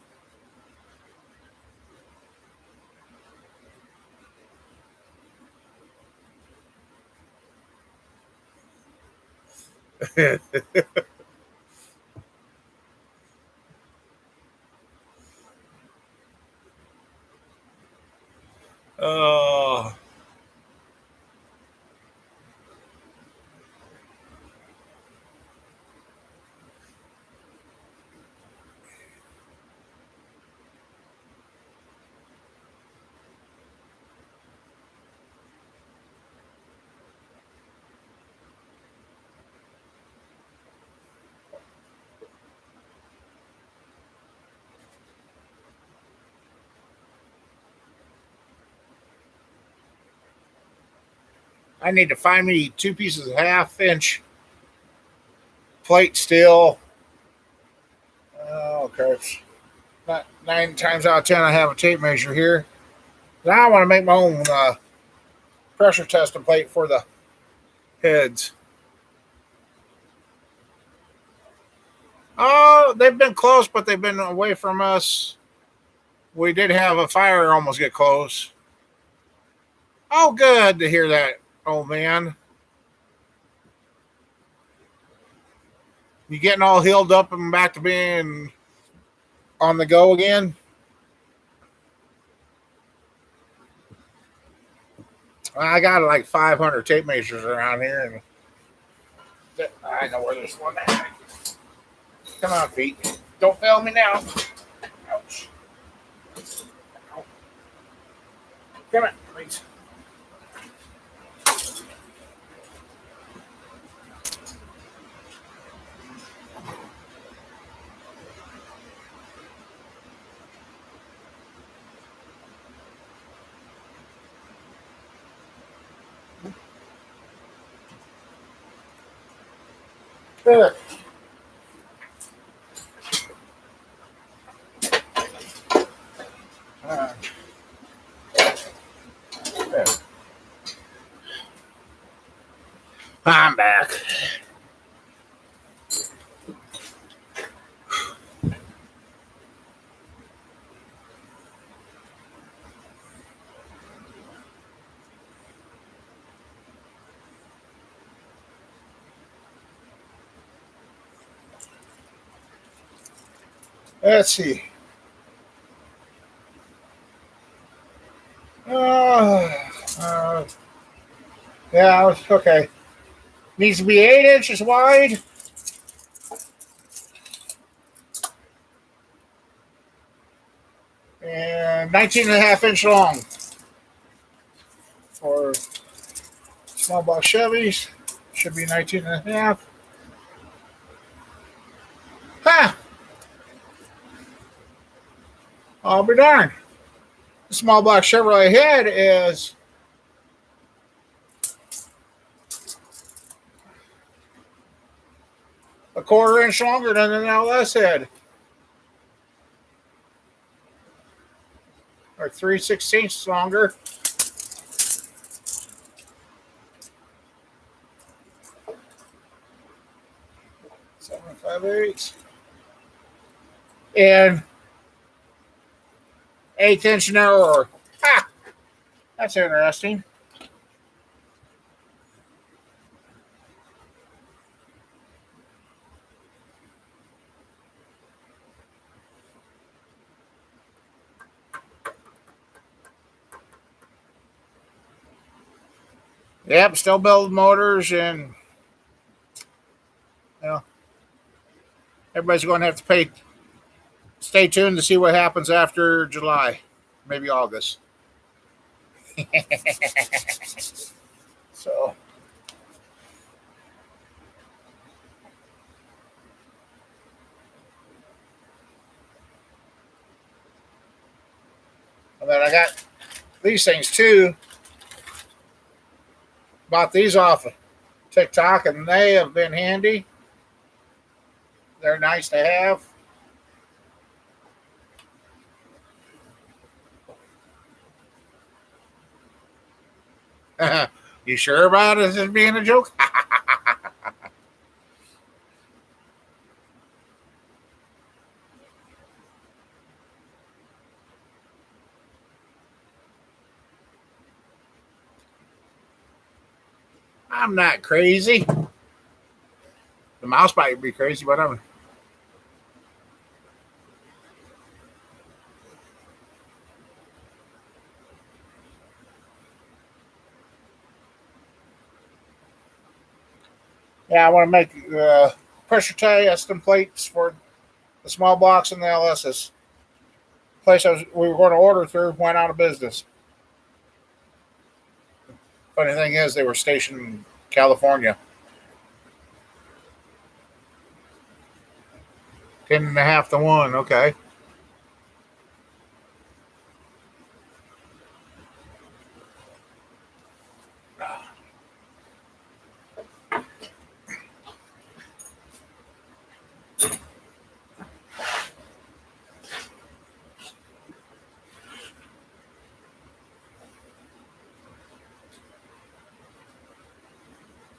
I need to find me 2 pieces of 1/2 inch plate steel. Oh, okay. Not 9 times out of 10, I have a tape measure here. Now I want to make my own pressure testing plate for the heads. Oh, they've been close, but they've been away from us. We did have a fire almost get close. Oh, good to hear that, old man. You getting all healed up and back to being on the go again? I got like 500 tape measures around here, and I know where there's one at. Come on, feet. Don't fail me now. Ouch. Come on, please. There. Uh, there. I'm back. Let's see. Uh, uh, yeah, okay. Needs to be 8 inches wide. And 19.5 inch long. For small box Chevys, should be 19.5. Ha! Huh. I'll be darned. The small box Chevrolet head is a 1/4 inch longer than an LS head. Or 3/16 longer. Seven 5/8. And 1/8 inch narrower. Ha! That's interesting. Yep, still building motors, and you know, everybody's going to have to stay tuned to see what happens after July, maybe August. So, and then I got these things too. Bought these off of TikTok, and they have been handy. They're nice to have. You sure about it as being a joke? I'm not crazy. The mouse might be crazy, but I'm. Yeah, I want to make pressure testing plates for the small box and the LSs. Place we were going to order through went out of business. Funny thing is, they were stationed in California. 10.5 to 1. Okay.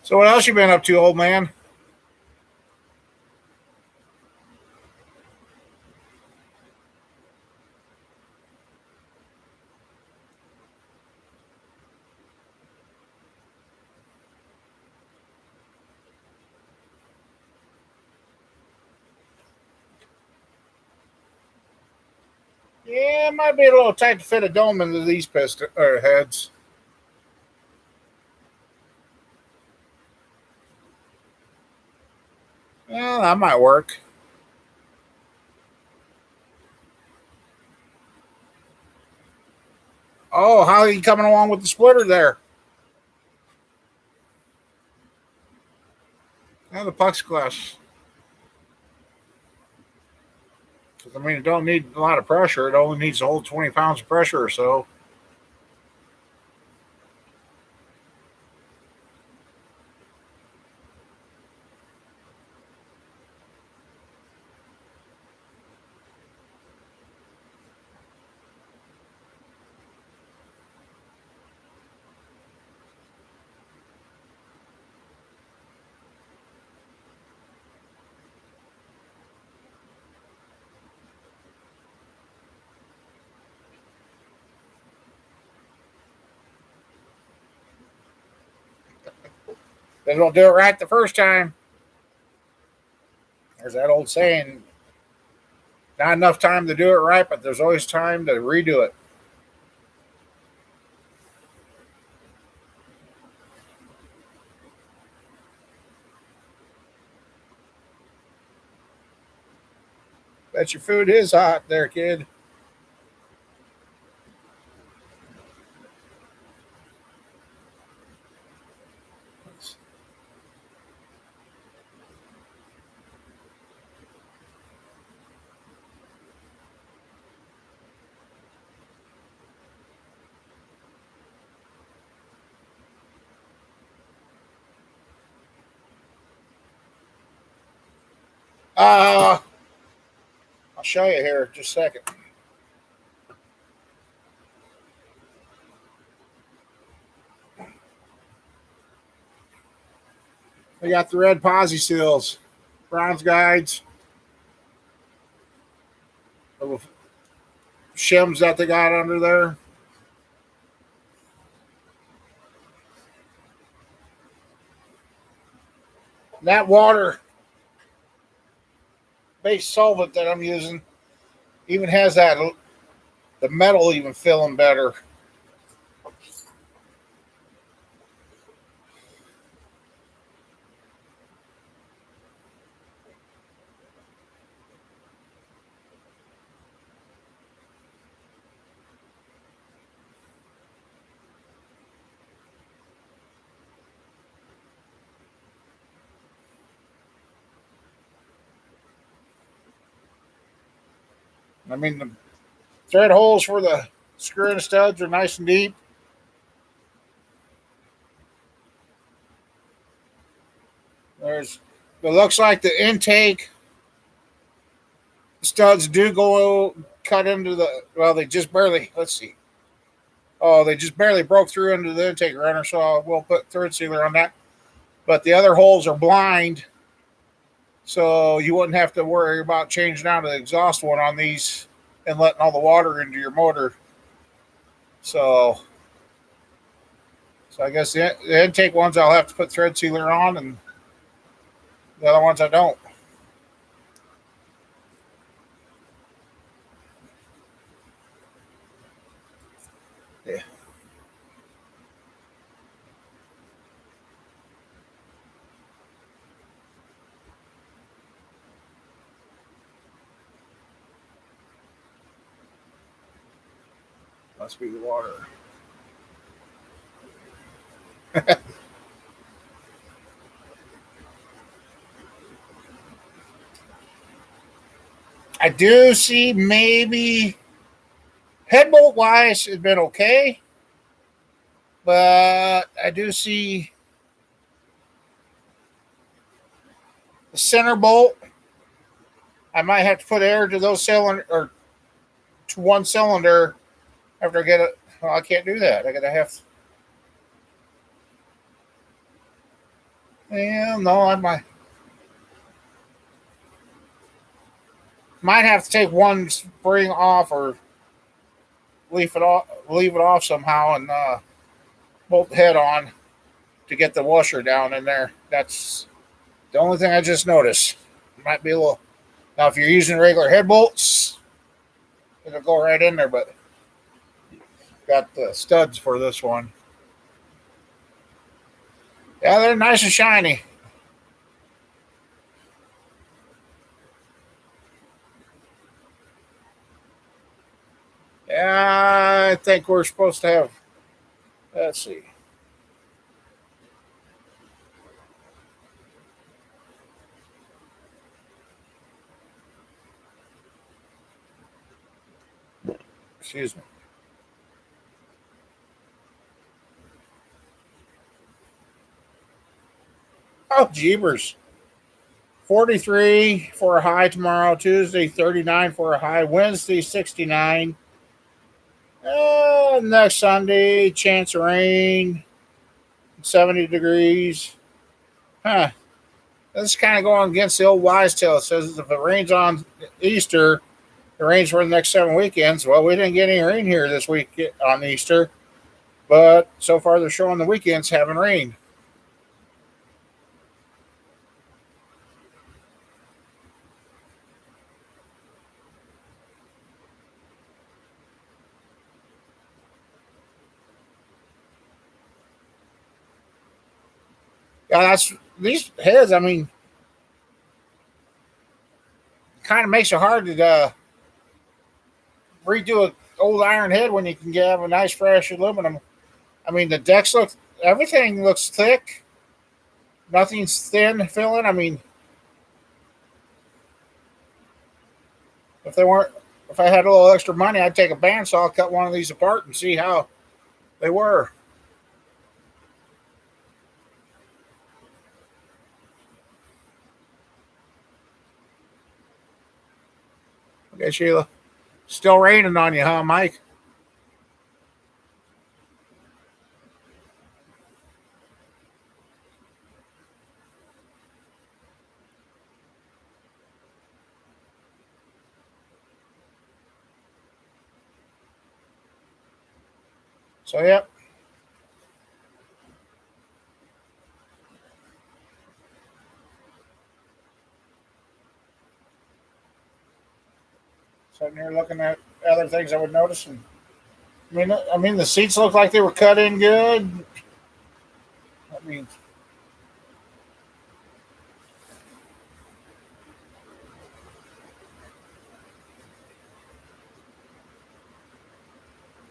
So what else you been up to, old man? Yeah, it might be a little tight to fit a dome into these piston or heads. Yeah, that might work. Oh, how are you coming along with the splitter there? Yeah, the plexiglass. I mean, it don't need a lot of pressure. It only needs to hold 20 pounds of pressure or so. They don't do it right the first time. There's that old saying, not enough time to do it right, but there's always time to redo it. Bet your food is hot there, kid. Uh, I'll show you here just a second. We got the red posi seals, bronze guides, little shims that they got under there. That water based solvent that I'm using even has that the metal even feeling better. I mean, the thread holes for the screw and studs are nice and deep. There's it looks like the intake studs do go cut into the well, they just barely let's see. Oh, they just barely broke through into the intake runner, so we'll put thread sealer on that. But the other holes are blind, so you wouldn't have to worry about changing out the exhaust one on these and letting all the water into your motor. So, so I guess the intake ones I'll have to put thread sealer on, and the other ones I don't. Yeah, must be the water. I do see maybe head bolt wise has been okay, but I do see the center bolt. I might have to put air to those cylinder or to one cylinder after I get it. Well, I can't do that. I gotta have. Yeah, no, I might have to take one spring off or leave it off somehow, and bolt the head on to get the washer down in there. That's the only thing I just noticed. Might be a little. Now, if you're using regular head bolts, it'll go right in there, but got the studs for this one. Yeah, they're nice and shiny. Yeah, I think we're supposed to have. Let's see. Excuse me. Oh, jeebers. 43 for a high tomorrow. Tuesday, 39 for a high. Wednesday, 69. Next Sunday, chance of rain, 70 degrees. Huh. This is kind of going against the old wise tale. It says if it rains on Easter, it rains for the next 7 weekends. Well, we didn't get any rain here this week on Easter, but so far they're showing the weekends having rain. Yeah, that's these heads. I mean, kind of makes it hard to redo an old iron head when you can have a nice fresh aluminum. I mean, the decks look, everything looks thick. Nothing's thin filling. I mean, if they weren't, if I had a little extra money, I'd take a bandsaw, cut one of these apart, and see how they were. Okay, Sheila. Still raining on you, huh, Mike? So, yep. Sitting here looking at other things I would notice, and I mean, the seats look like they were cut in good. I mean,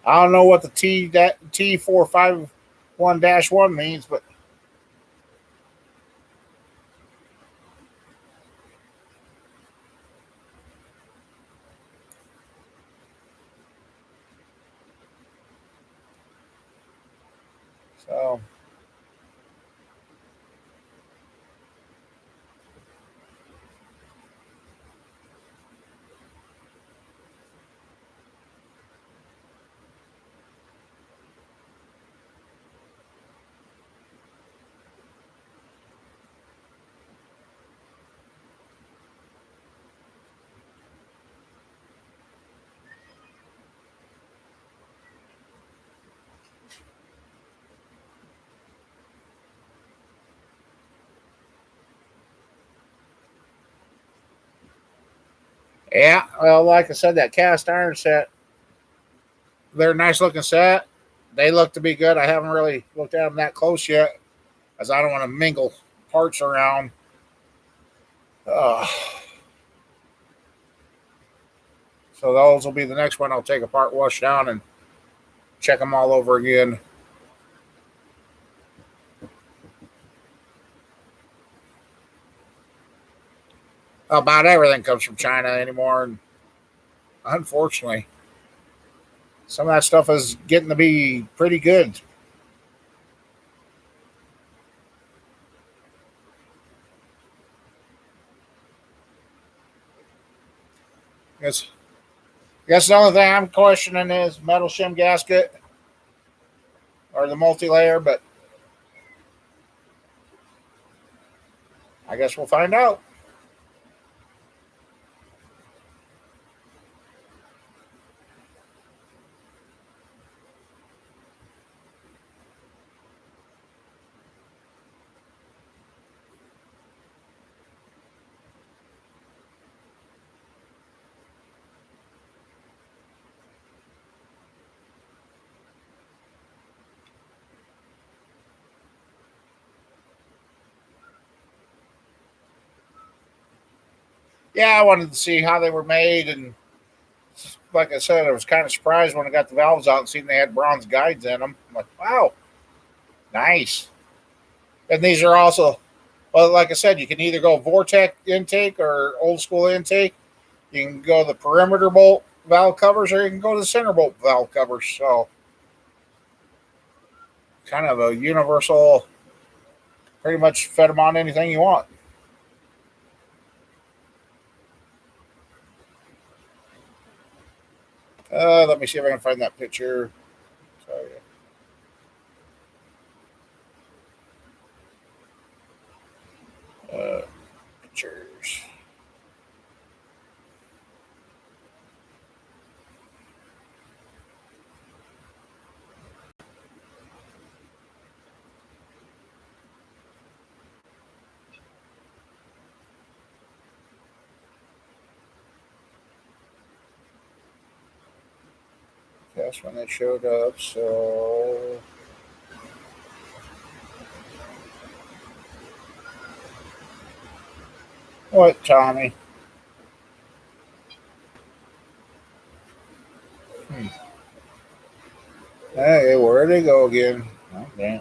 I don't know what the T451-1 means, but so yeah. Well, like I said, that cast iron set, they're a nice looking set. They look to be good. I haven't really looked at them that close yet, as I don't want to mingle parts around. Uh, so those will be the next one I'll take apart, wash down, and check them all over again. About everything comes from China anymore, and unfortunately, some of that stuff is getting to be pretty good. Guess, guess the only thing I'm questioning is metal shim gasket or the multi layer, but I guess we'll find out. Yeah, I wanted to see how they were made, and like I said, I was kind of surprised when I got the valves out and seen they had bronze guides in them. I'm like, wow, nice. And these are also, well, like I said, you can either go Vortec intake or old school intake. You can go the perimeter bolt valve covers, or you can go the center bolt valve covers. So, kind of a universal, pretty much fit them on anything you want. Let me see if I can find that picture. Sorry. Uh, Pictures. That's when they showed up. So, what, Tommy? Hmm. Hey, where'd they go again? Oh, damn.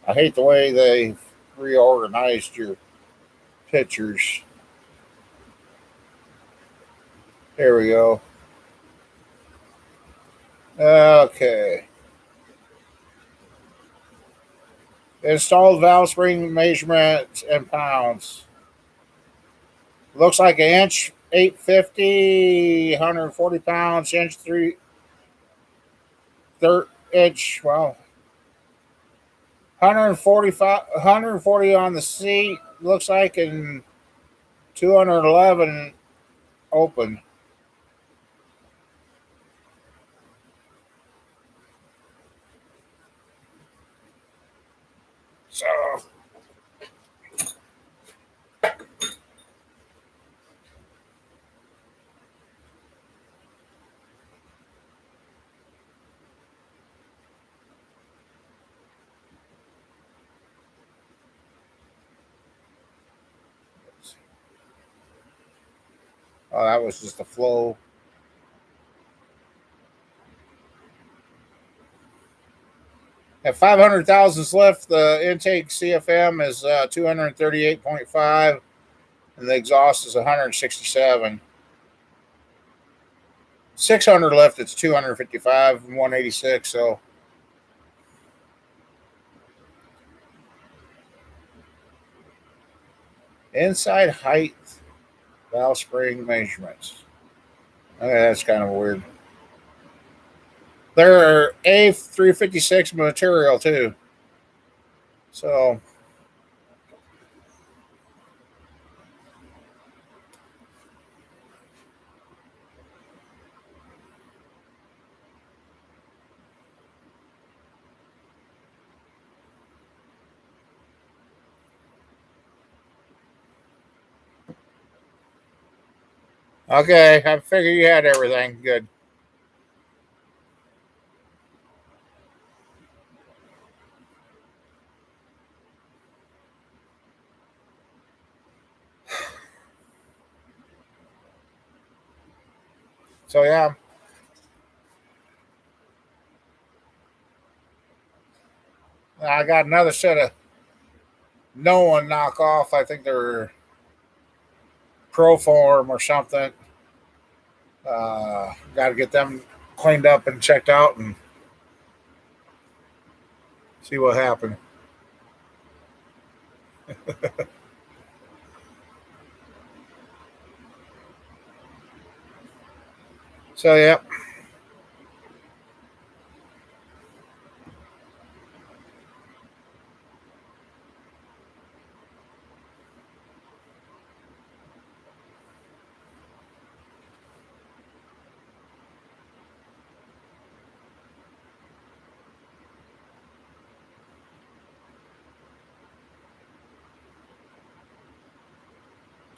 I hate the way they reorganized your pictures. There we go. Okay. Installed valve spring measurements in pounds. Looks like an inch 850, 140 pounds, inch third inch. Well, 145, 140 on the seat. Looks like, and 211 open. So, oh, that was just a flow. At 500 thousandths left, the intake CFM is 238.5, and the exhaust is 167. 600 left, it's 255 and 186. So, inside height, valve spring measurements. Okay, that's kind of weird. They're A356 material too. So, okay, I figured you had everything. Good. So, yeah, I got another set of no one knockoff. I think they're Proform or something. Got to get them cleaned up and checked out and See what happened. So yeah,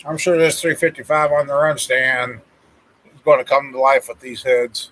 I'm sure this 355 on the run stand is going to come to life with these heads.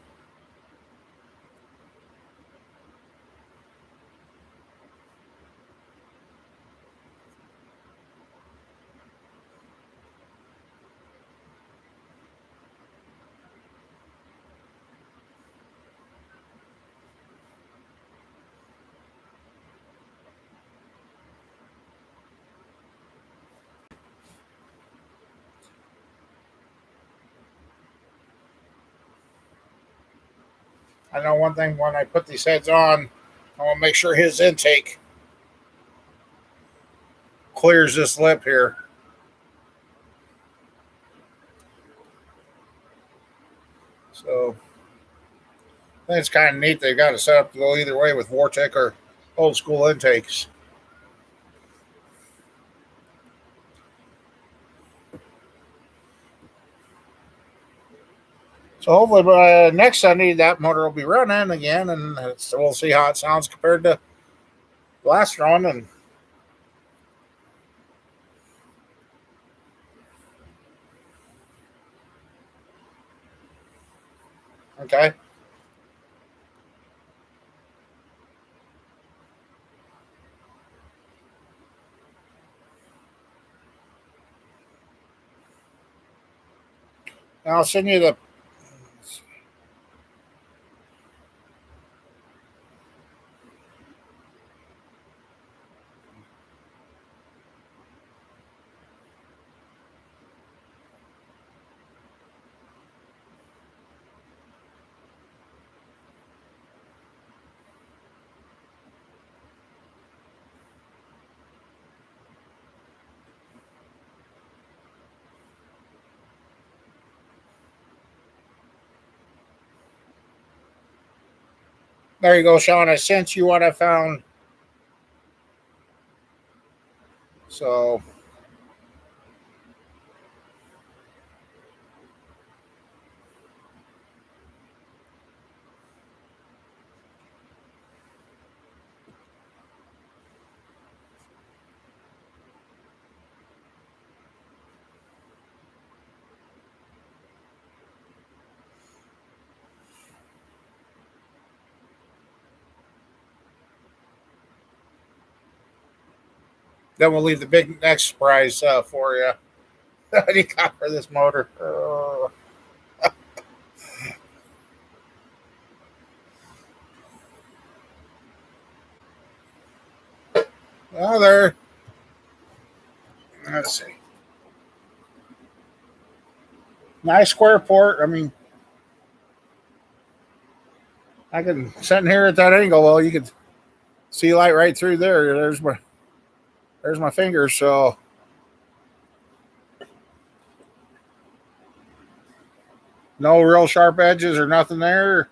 I know one thing when I put these heads on, I want to make sure his intake clears this lip here. So I think it's kind of neat. They've got it set up to go either way with Vortec or old school intakes. So hopefully by next Sunday that motor will be running again, and we'll see how it sounds compared to last run. And okay, I'll send you the. There you go, Sean. I sent you what I found. So then we'll leave the big next surprise for you. What do you got for this motor? Oh, there. Let's see. Nice square port. I mean, I can sitting here at that angle. Well, you can see light right through there. There's my finger. So no real sharp edges or nothing there.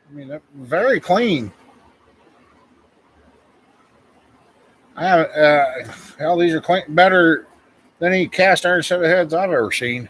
I mean, very clean. I have hell, these are clean, better than any cast iron set of heads I've ever seen.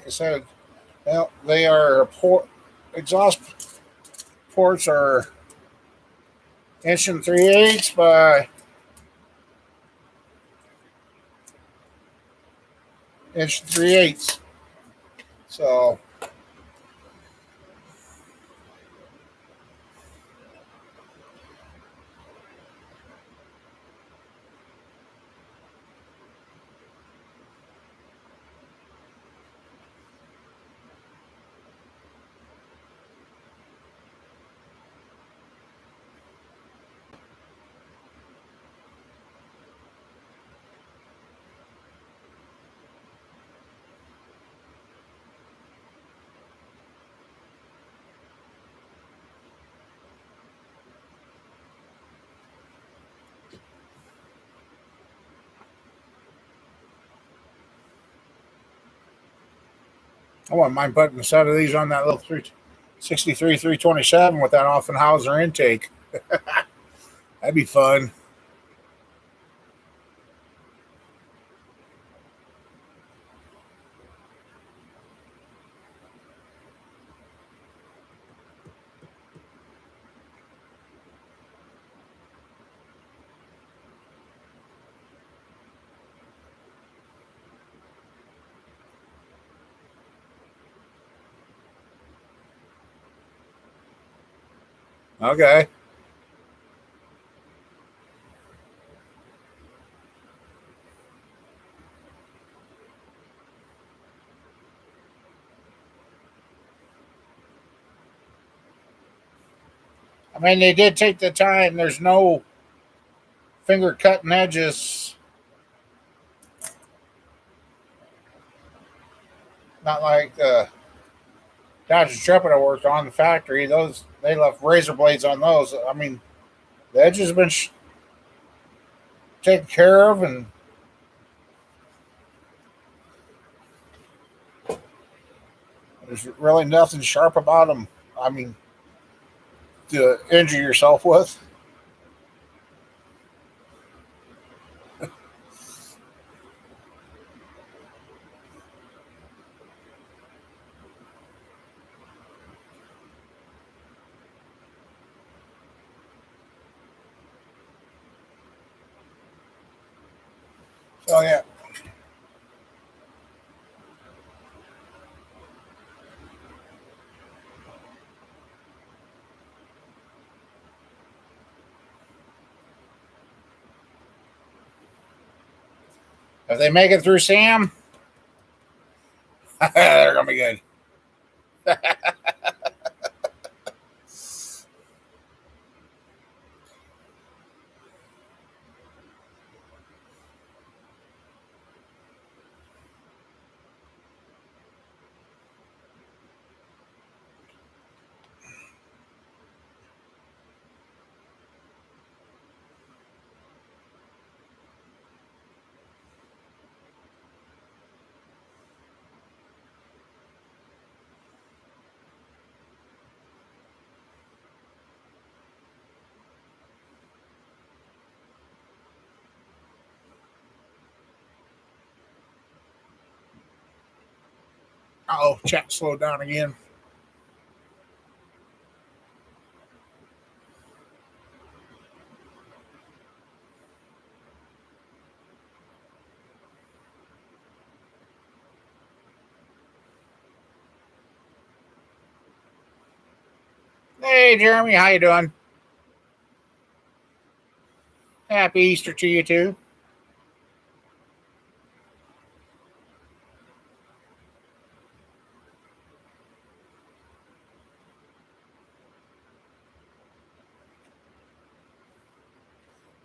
like I said, well, they are exhaust ports are 1 3/8 by 1 3/8. So I wouldn't mind putting a set of these on that little 363 327 with that Offenhauser intake. That'd be fun. Okay. I mean, they did take the time. There's no finger cutting edges. Not like the Dodge Intrepid I worked on the factory. Those they left razor blades on those. I mean, the edges have been taken care of, and there's really nothing sharp about them. I mean, to injure yourself with. So yeah, if they make it through Sam, they're gonna be good. Oh, chat slowed down again. Hey, Jeremy, how you doing? Happy Easter to you too.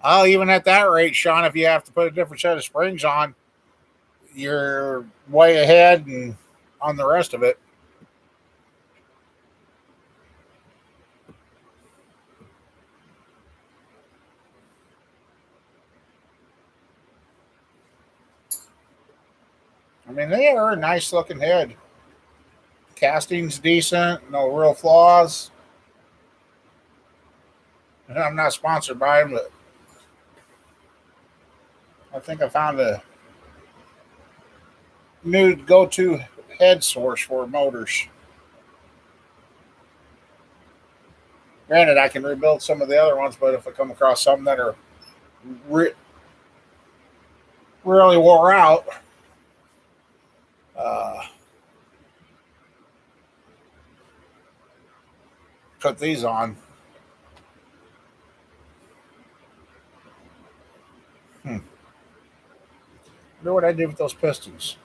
Oh, even at that rate, Sean, if you have to put a different set of springs on, you're way ahead and on the rest of it. I mean, they are a nice looking head. Casting's decent, no real flaws. I'm not sponsored by them, but I think I found a new go-to head source for motors. Granted, I can rebuild some of the other ones, but if I come across some that are really wore out, uh, put these on. I wonder what I did with those pistons.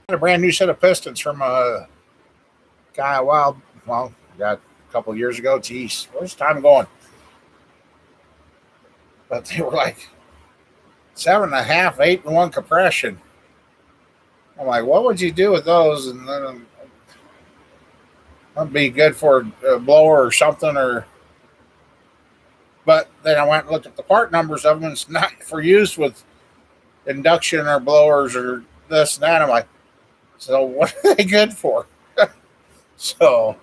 A brand new set of pistons from a guy got a couple of years ago. Geez, where's time going? But they were like 7.5, 8-in-1 compression. I'm like, what would you do with those? And then that'd be good for a blower or something. But then I went and looked at the part numbers of them. And it's not for use with induction or blowers or this and that. I'm like, so what are they good for? So,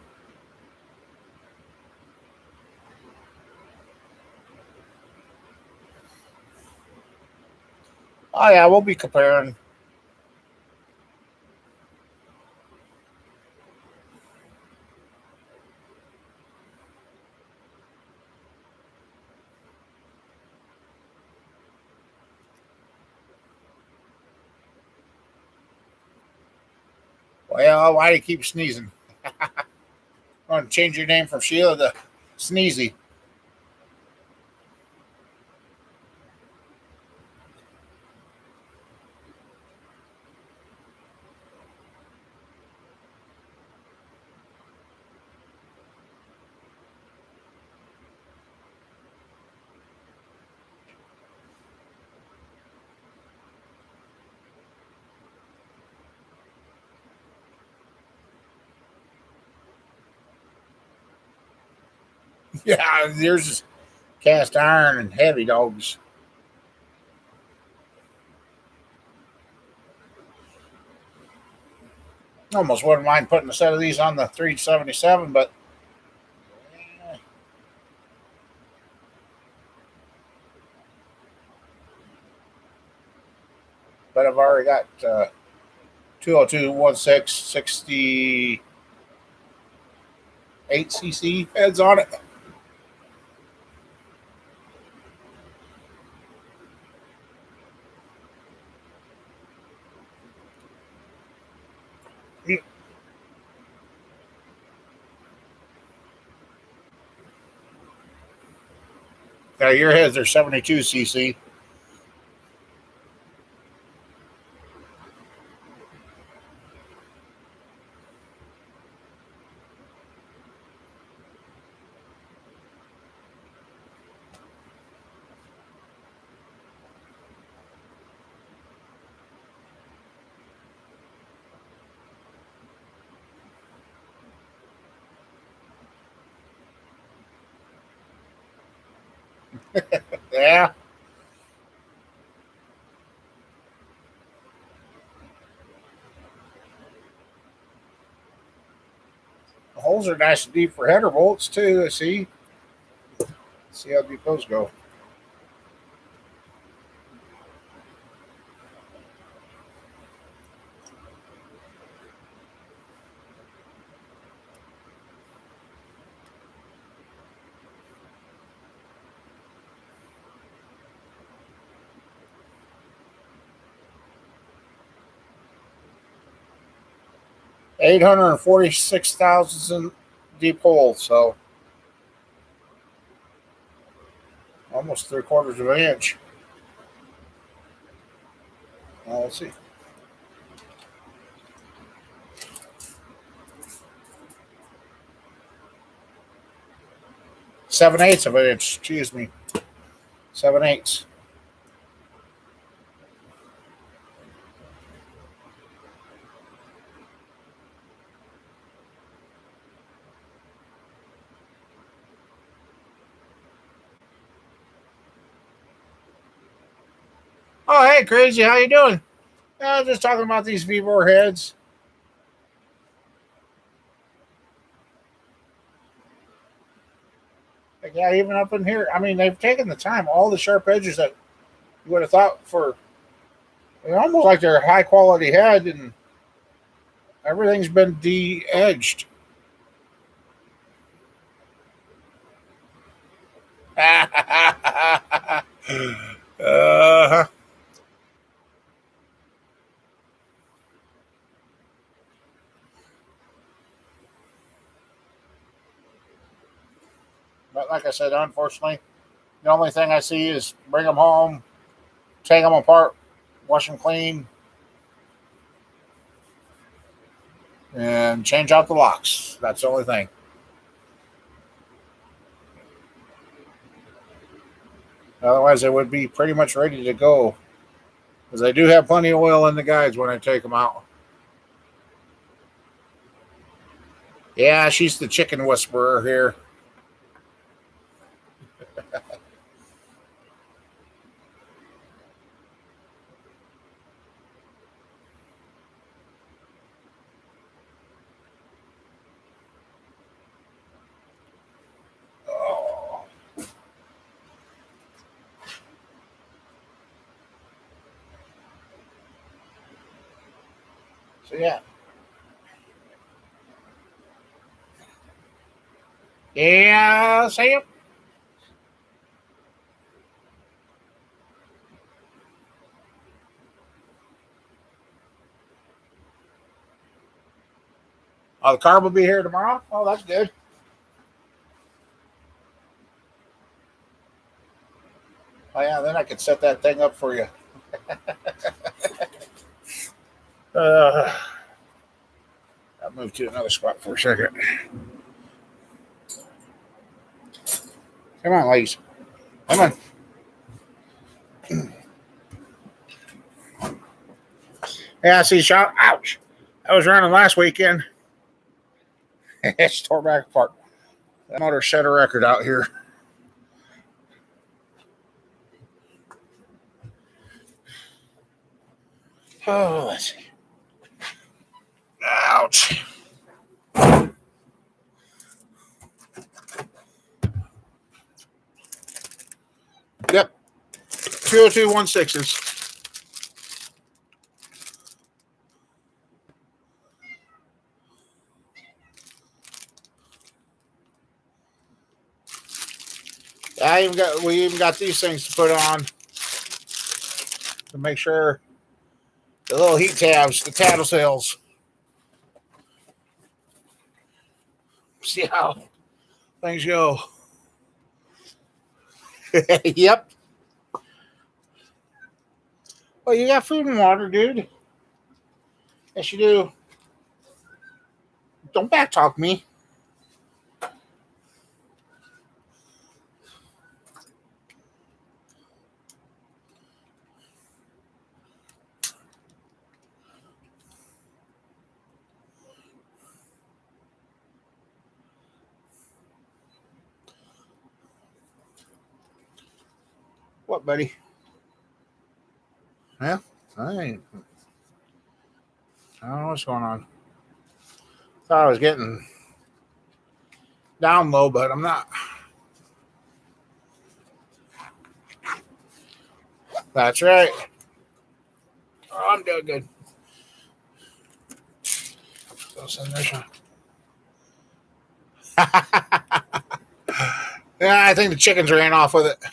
oh yeah, we'll be comparing. Well, why do you keep sneezing? Want to change your name from Sheila to Sneezy? Yeah, yours is cast iron and heavy dogs. Almost wouldn't mind putting a set of these on the 377, but I've already got 202 16 68cc heads on it. Now your heads are 72cc. Yeah, the holes are nice and deep for header bolts too. I see. Let's see how deep those go. $846,000 deep hole, so almost 3/4 of an inch. Let's see. 7/8 of an inch. Excuse me. 7/8. Oh, hey, crazy. How you doing? Just talking about these V-bore heads. Like, yeah, even up in here. I mean, they've taken the time. All the sharp edges that you would have thought for It's almost like they're high quality head and everything's been de-edged. uh, but like I said, unfortunately, the only thing I see is bring them home, take them apart, wash them clean, and change out the locks. That's the only thing. Otherwise, they would be pretty much ready to go. Because I do have plenty of oil in the guides when I take them out. Yeah, she's the chicken whisperer here. Oh. So yeah. Yeah, Sam. Oh, the car will be here tomorrow. Oh, that's good. Oh yeah, then I could set that thing up for you. Uh, I'll move to another spot for a second. Come on, ladies. Come on. Yeah, see, shot. Ouch. I was running last weekend. It's tore back apart. That motor set a record out here. Oh, let's see. Ouch. Yep. 20216s. We even got these things to put on to make sure the little heat tabs, the tattletales. See how things go. Yep. Well, you got food and water, dude. Yes, you do. Don't backtalk me. What, buddy? Yeah, I don't know what's going on. Thought I was getting down low, but I'm not. That's right. Oh, I'm doing good. So send this one. Yeah, I think the chickens ran off with it.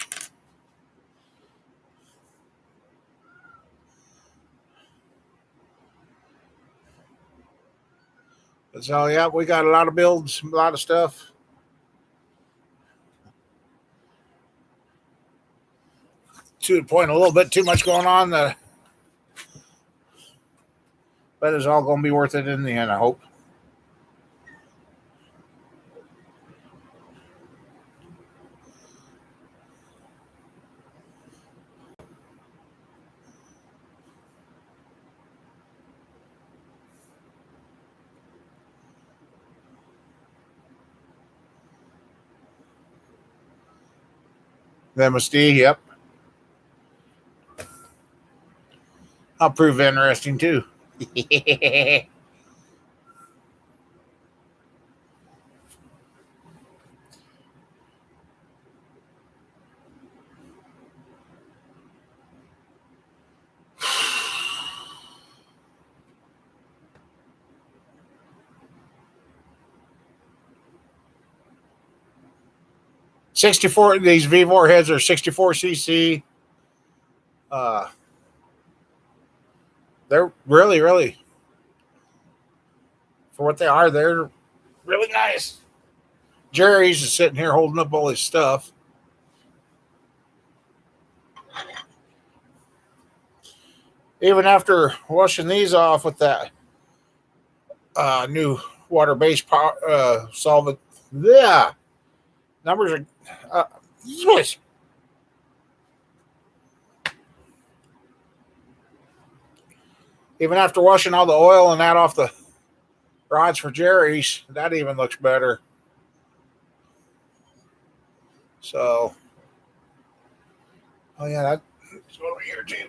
So yeah, we got a lot of builds, a lot of stuff. To the point, a little bit too much going on. But it's all going to be worth it in the end, I hope. Then with Steve, yep. I'll prove interesting too. 64. These V4 heads are 64cc. Uh, they're really, really, for what they are, they're really nice. Jerry's is sitting here holding up all his stuff. Even after washing these off with that new water-based solvent, yeah, numbers are. Yes. Even after washing all the oil and that off the rods for Jerry's, that even looks better. So, oh yeah, that's over here too.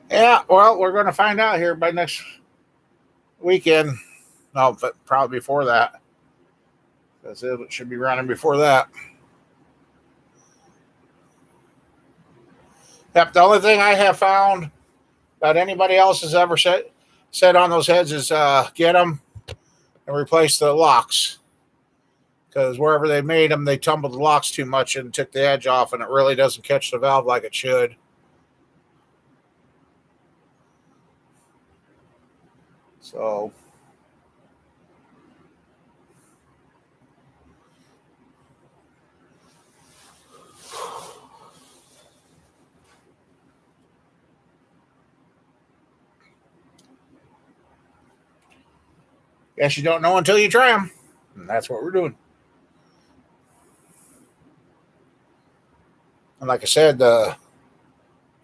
Yeah, well, we're going to find out here by next weekend. No, but probably before that, because it should be running before that. Yep, the only thing I have found that anybody else has ever said on those heads is get them and replace the locks. Because wherever they made them, they tumbled the locks too much and took the edge off, and it really doesn't catch the valve like it should. So, guess you don't know until you try them. And that's what we're doing. And like I said, the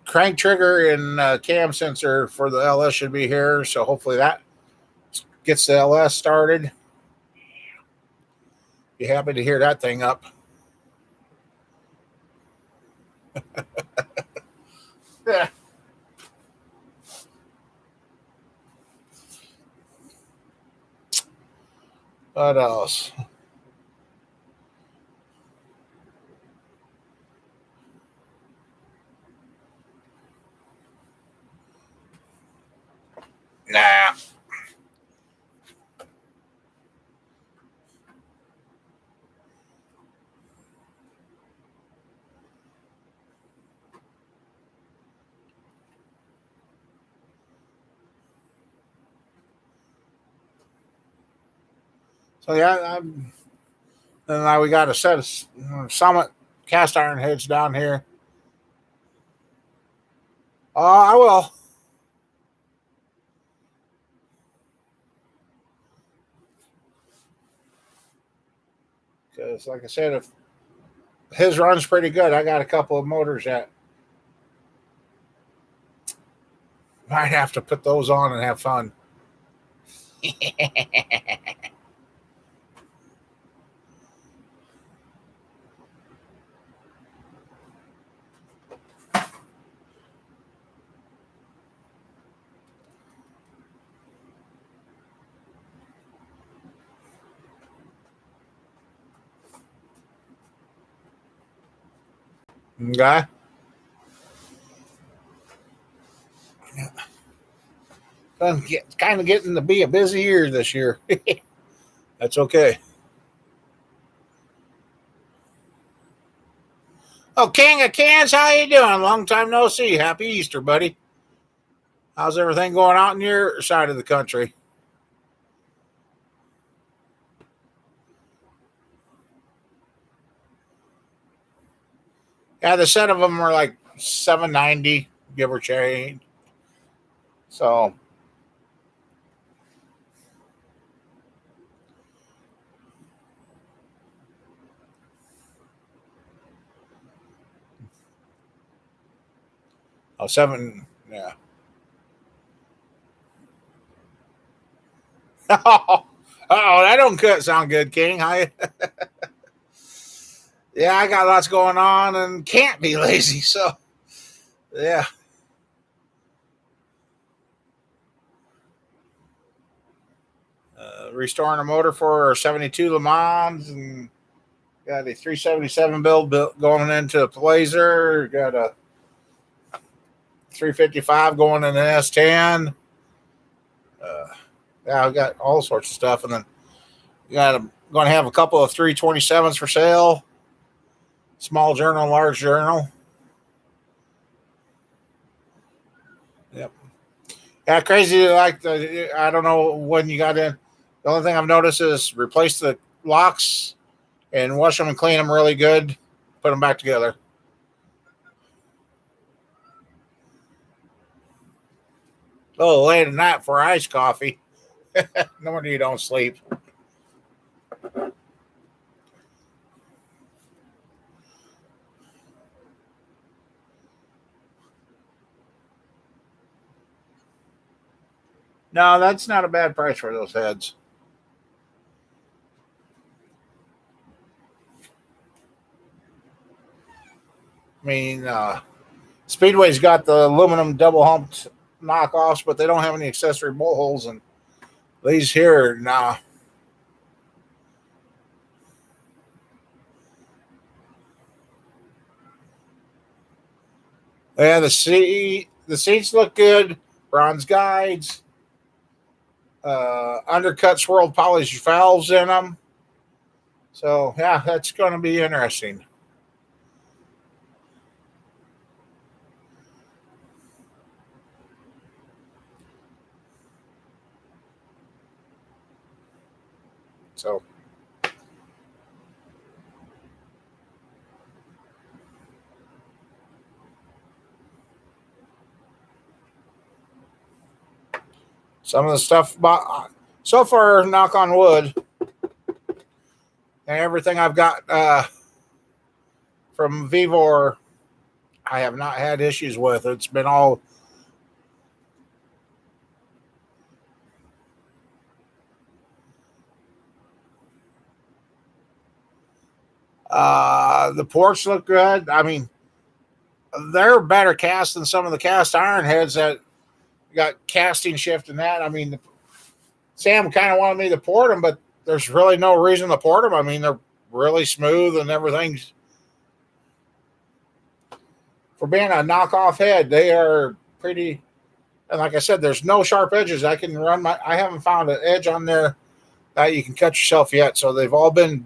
crank trigger and cam sensor for the LS should be here. So hopefully that gets the LS started. Be happy to hear that thing up. Yeah. What else? Nah. So yeah, and now we got a set of Summit cast iron heads down here. I will. Because like I said, if his runs pretty good, I got a couple of motors that might have to put those on and have fun. Okay. Kind of getting to be a busy year this year. That's okay. Oh, King of Cans, how you doing? Long time no see. Happy Easter, buddy. How's everything going out in your side of the country? Yeah, the set of them are like 790, give or take. So, oh, seven, yeah. Oh, that don't sound good, King. Yeah, I got lots going on and can't be lazy. So, yeah. Restoring a motor for 72 Le Mans and Got a 377 build going into a Blazer. Got a 355 going in an S10. Yeah, I've got all sorts of stuff, and then going to have a couple of 327s for sale. Small journal, large journal. Yep. Yeah, crazy. I don't know when you got in. The only thing I've noticed is replace the locks and wash them and clean them really good. Put them back together. Oh, late at night for iced coffee. No wonder you don't sleep. No, that's not a bad price for those heads. I mean, Speedway's got the aluminum double humped knockoffs, but they don't have any accessory bolt holes. And these here, nah. Yeah, the seats look good. Bronze guides, undercut swirled polished valves in them. So yeah, that's going to be interesting. So some of the stuff, so far, knock on wood, and everything I've got from Vivor, I have not had issues with. It's been all the ports look good. I mean, they're better cast than some of the cast iron heads that got casting shift and that. I mean, Sam kind of wanted me to port them, but there's really no reason to port them. I mean, they're really smooth and everything. For being a knockoff head, they are pretty. And like I said, there's no sharp edges. I haven't found an edge on there that you can cut yourself yet. So they've all been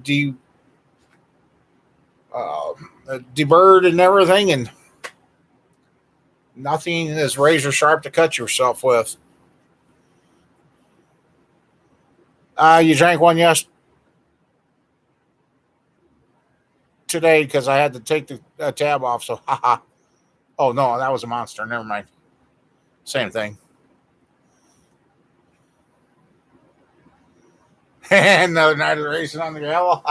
deburred and everything, and nothing is razor sharp to cut yourself with. You drank one today because I had to take the tab off. So, haha. Oh no, that was a monster. Never mind. Same thing. Another night of racing on the gravel.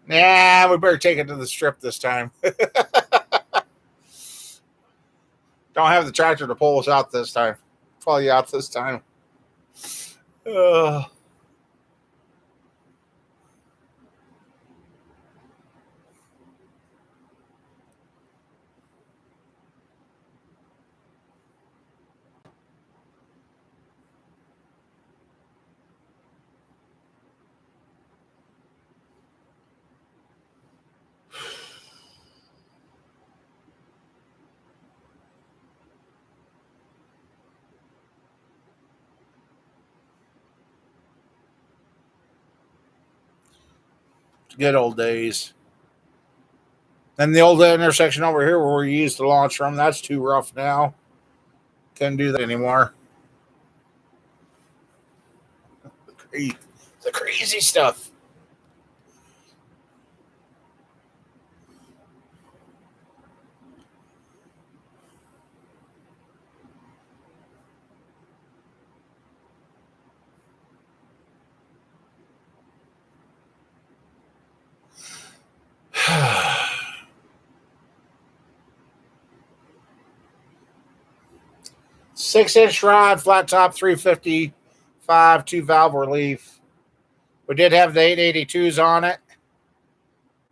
Nah, we better take it to the strip this time. Don't have the tractor to pull us out this time. Pull you out this time. Uh, Good old days. And the old intersection over here where we used to launch from, that's too rough now. Couldn't do that anymore. The crazy stuff. Six-inch rod, flat top, 355, two valve relief. We did have the 882s on it,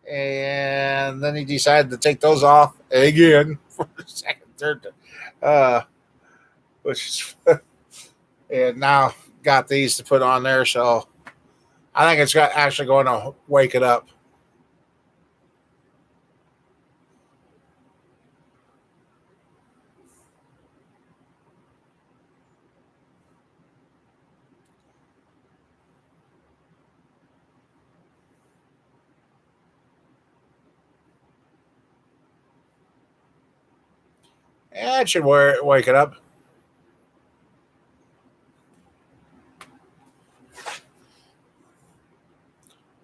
and then he decided to take those off again for the second, third, uh, which is, and now got these to put on there. So I think it's actually going to wake it up. Yeah, it should wake it up.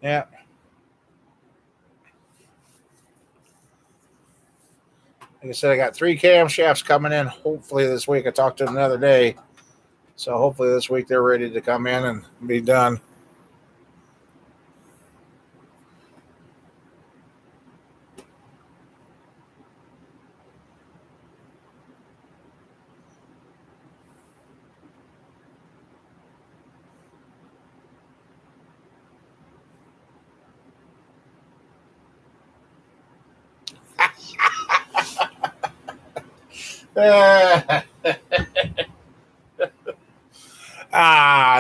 Yeah. Like I said, I got 3 camshafts coming in. Hopefully this week. I talked to them the other day. So hopefully this week they're ready to come in and be done.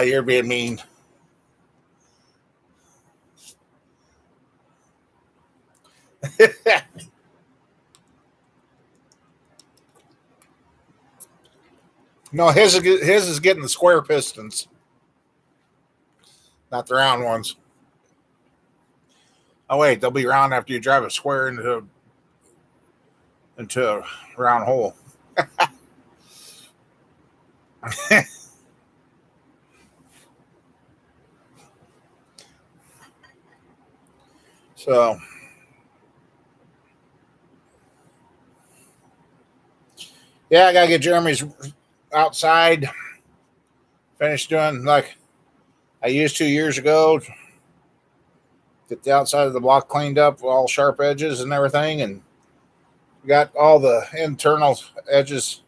You're being mean. No, his is getting the square pistons, not the round ones. Oh wait, they'll be round after you drive a square into a round hole. So yeah, I gotta get Jeremy's outside. Finished doing like I used 2 years ago. Get the outside of the block cleaned up, all sharp edges and everything, and got all the internal edges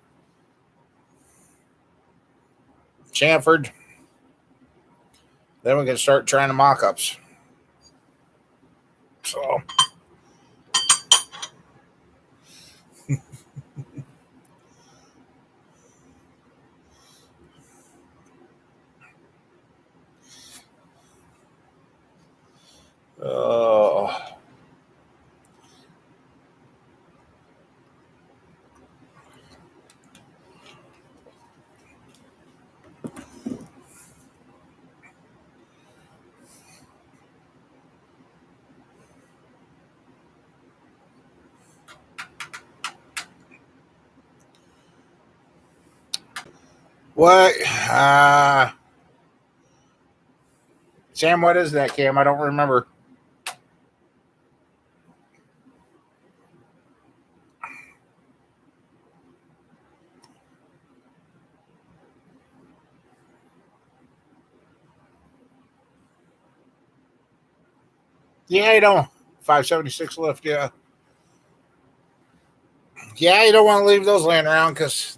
chamfered. Then we can start trying the mock-ups. So uh, what? Sam, what is that, Cam? I don't remember. Yeah, you don't. 576 lift, yeah. Yeah, you don't want to leave those laying around because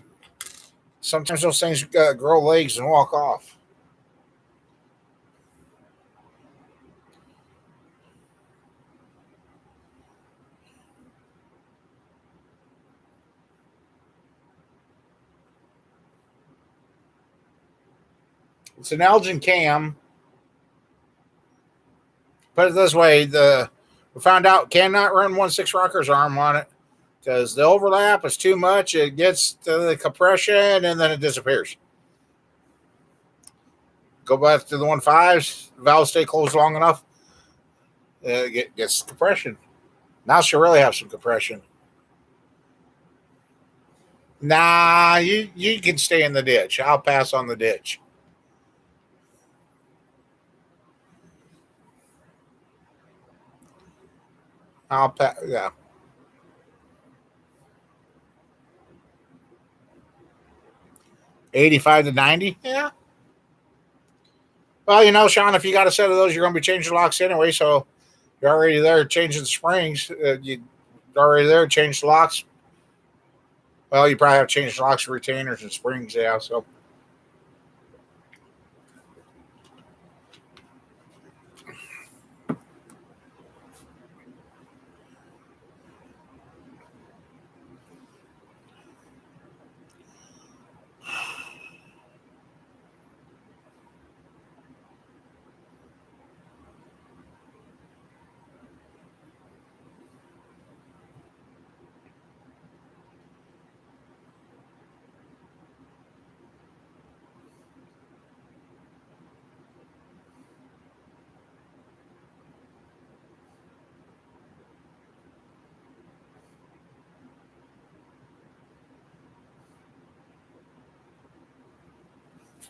sometimes those things grow legs and walk off. It's an Elgin cam. Put it this way: we found out cannot run 1.6 rockers arm on it because the overlap is too much. It gets to the compression and then it disappears. Go back to the 1.5s. Valves stay closed long enough. It gets compression. Now she'll really have some compression. Nah, you can stay in the ditch. I'll pass on the ditch. I'll pass. Yeah, 85 to 90. Yeah. Well, Sean, if you got a set of those, you're going to be changing locks anyway. So you're already there changing the springs. You're already there change the locks. Well, you probably have to change locks, retainers, and springs. Yeah. So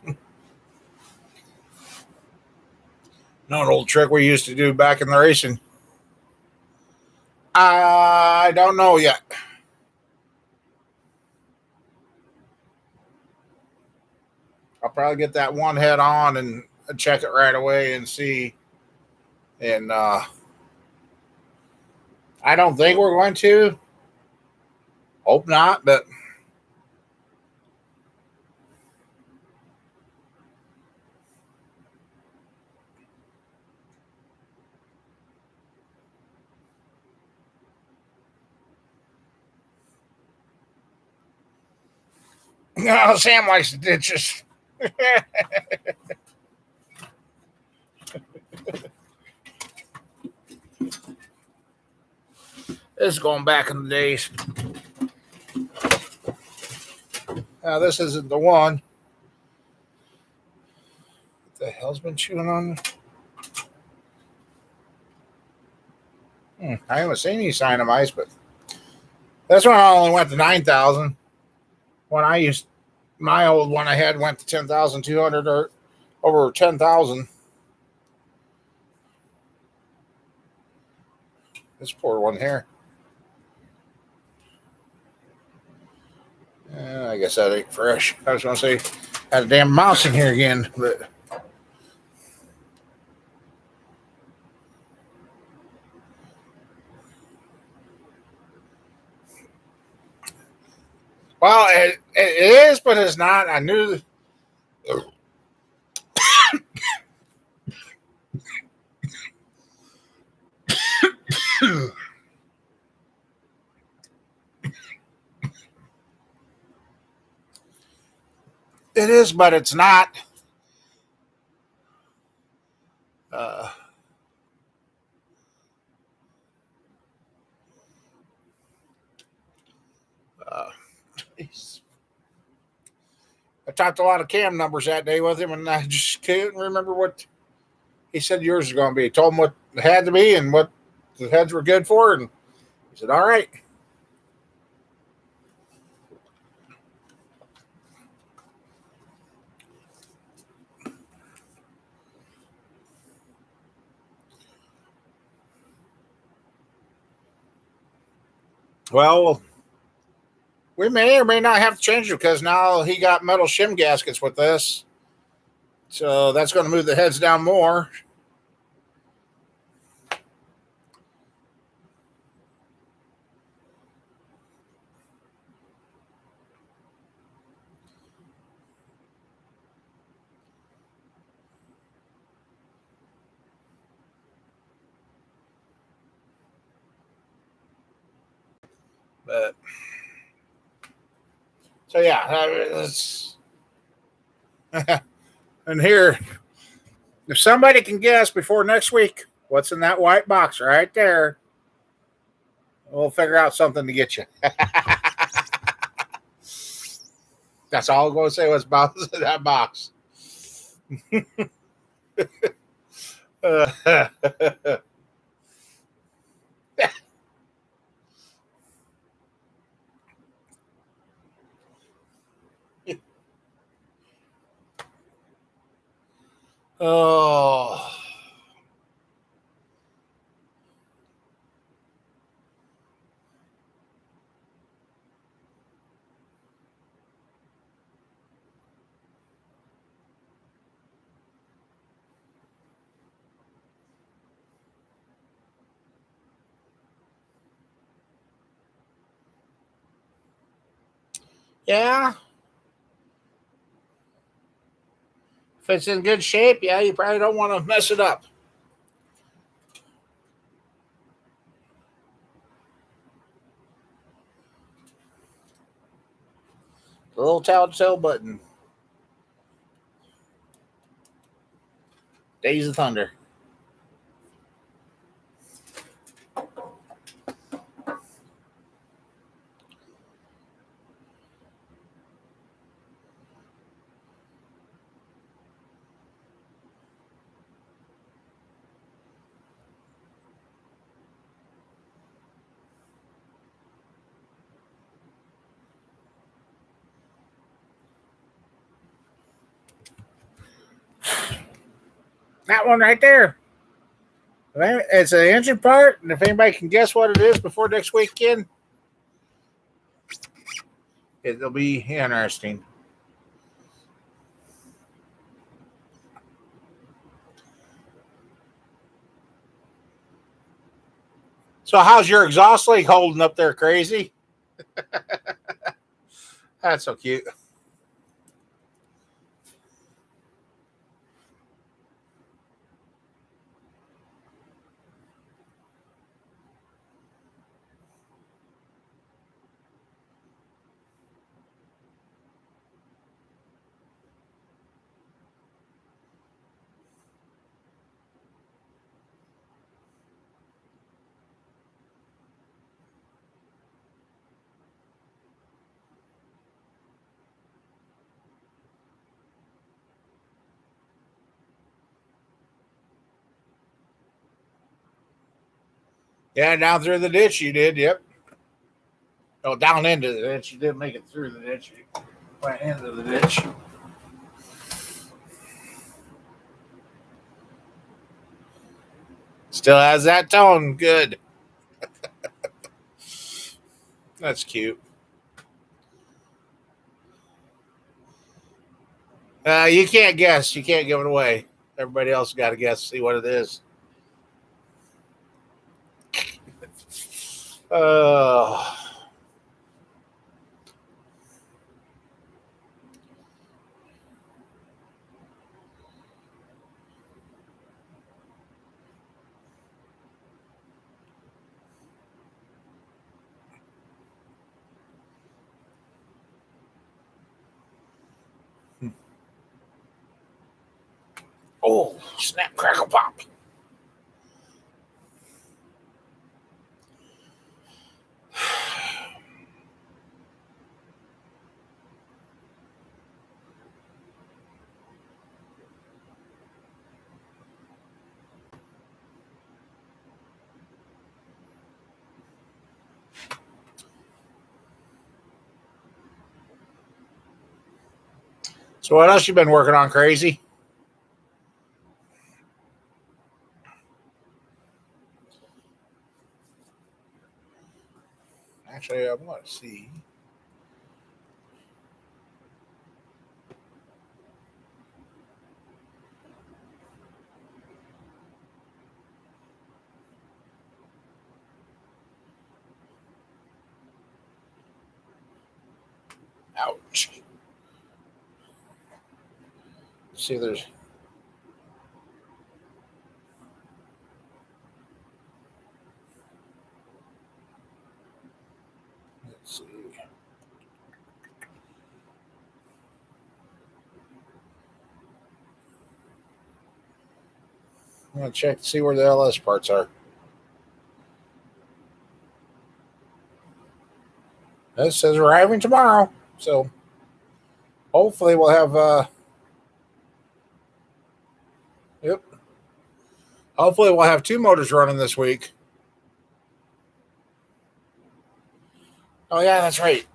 Know an old trick we used to do back in the racing? I don't know yet. I'll probably get that one head on and check it right away and see. And I don't think we're going to. Hope not, but no, Sam likes the ditches. This is going back in the days. Now, this isn't the one. What the hell's been chewing on? I haven't seen any sign of ice, but this one only went to 9,000. When I used my old one, I had went to 10,200 or over 10,000. This poor one here. I guess that ain't fresh. I was going to say, had a damn mouse in here again, but. Well, it is, but it's not. I knew. It is, but it's not. Uh, uh, I talked a lot of cam numbers that day with him, and I just couldn't remember what he said yours was going to be. He told him what it had to be and what the heads were good for, and he said, all right. Well, we may or may not have to change it because now he got metal shim gaskets with this. So that's going to move the heads down more. But so yeah, it's and here, if somebody can guess before next week what's in that white box right there, we'll figure out something to get you. That's all I'm going to say was about that box. Oh, yeah. If it's in good shape, yeah, you probably don't want to mess it up. The little telltale button. Days of Thunder. That one right there. It's an engine part, and if anybody can guess what it is before next weekend, it'll be interesting. So, how's your exhaust leak holding up there, crazy? That's so cute. Yeah, down through the ditch you did. Yep. Oh, down into the ditch. You didn't make it through the ditch. You went into the ditch. Still has that tone. Good. That's cute. You can't guess. You can't give it away. Everybody else got to guess, see what it is. Uh, oh, snap, crackle, pop. So, what else you been working on, crazy? Actually, I want to see. Ouch. Let's see, there's. Let's see. I'm gonna check to see where the LS parts are. This says arriving tomorrow, so hopefully we'll have. Yep. Hopefully we'll have two motors running this week. Oh yeah, that's right.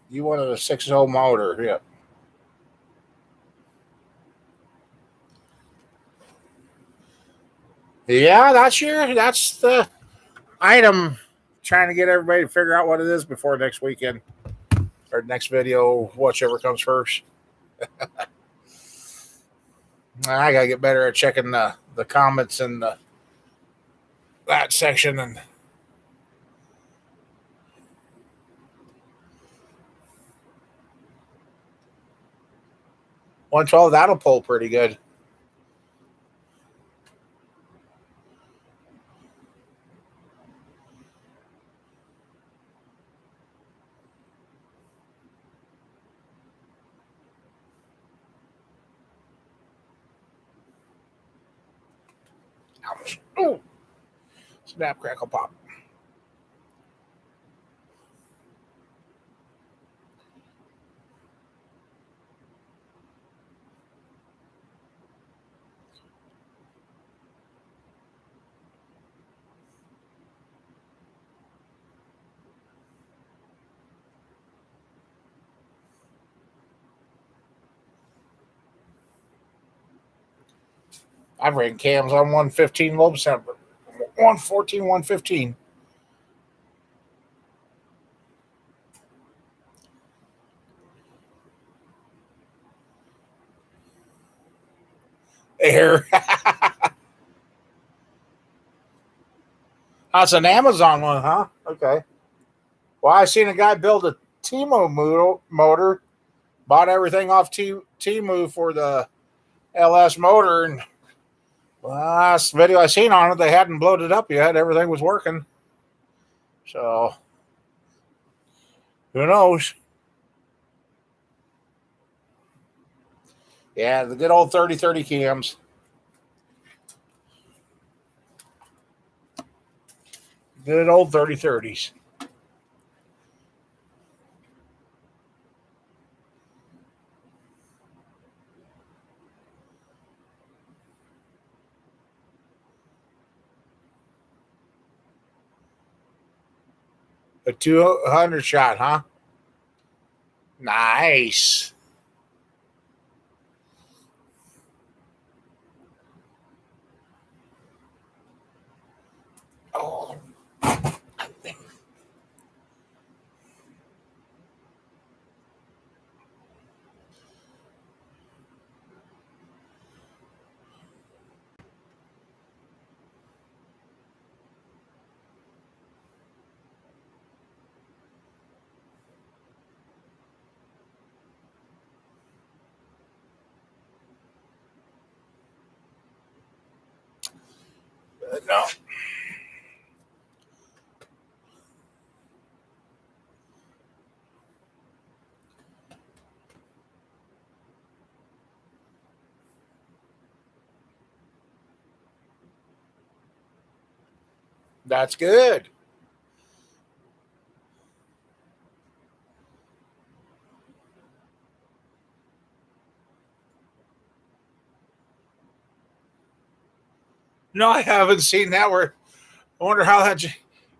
You wanted a 6.0 motor. Yep. Yeah, that's the item. Trying to get everybody to figure out what it is before next weekend or next video, whichever comes first. I gotta get better at checking the comments and that section and 112. That'll pull pretty good. Ouch. Ooh. Snap, crackle, pop. I've ran cams on 115 low percent, 114, 115. Air. That's an Amazon one, huh? Okay. Well, I seen a guy build a Timo motor, bought everything off Timu for the LS motor, and last video I seen on it, they hadn't blown it up yet. Everything was working. So, who knows? Yeah, the good old 30-30 cams. Good old 30-30s. A 200 shot, huh? Nice. Oh, no. That's good. No, I haven't seen that. Where I wonder how that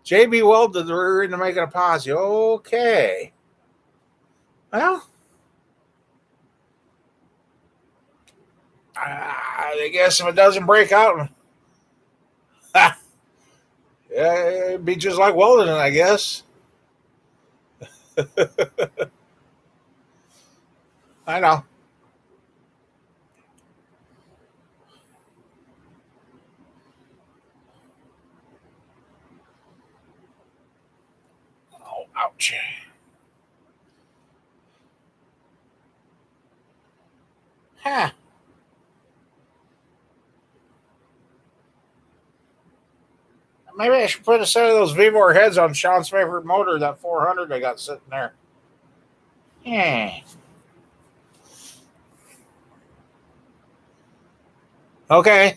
JB welded the rear end to make it a posi. Okay. Well, I guess if it doesn't break out, yeah, it'd be just like welding it, I guess. I know. Oh, ouch. Huh. Maybe I should put a set of those Vivor heads on Sean's favorite motor, that 400 I got sitting there. Yeah. Okay.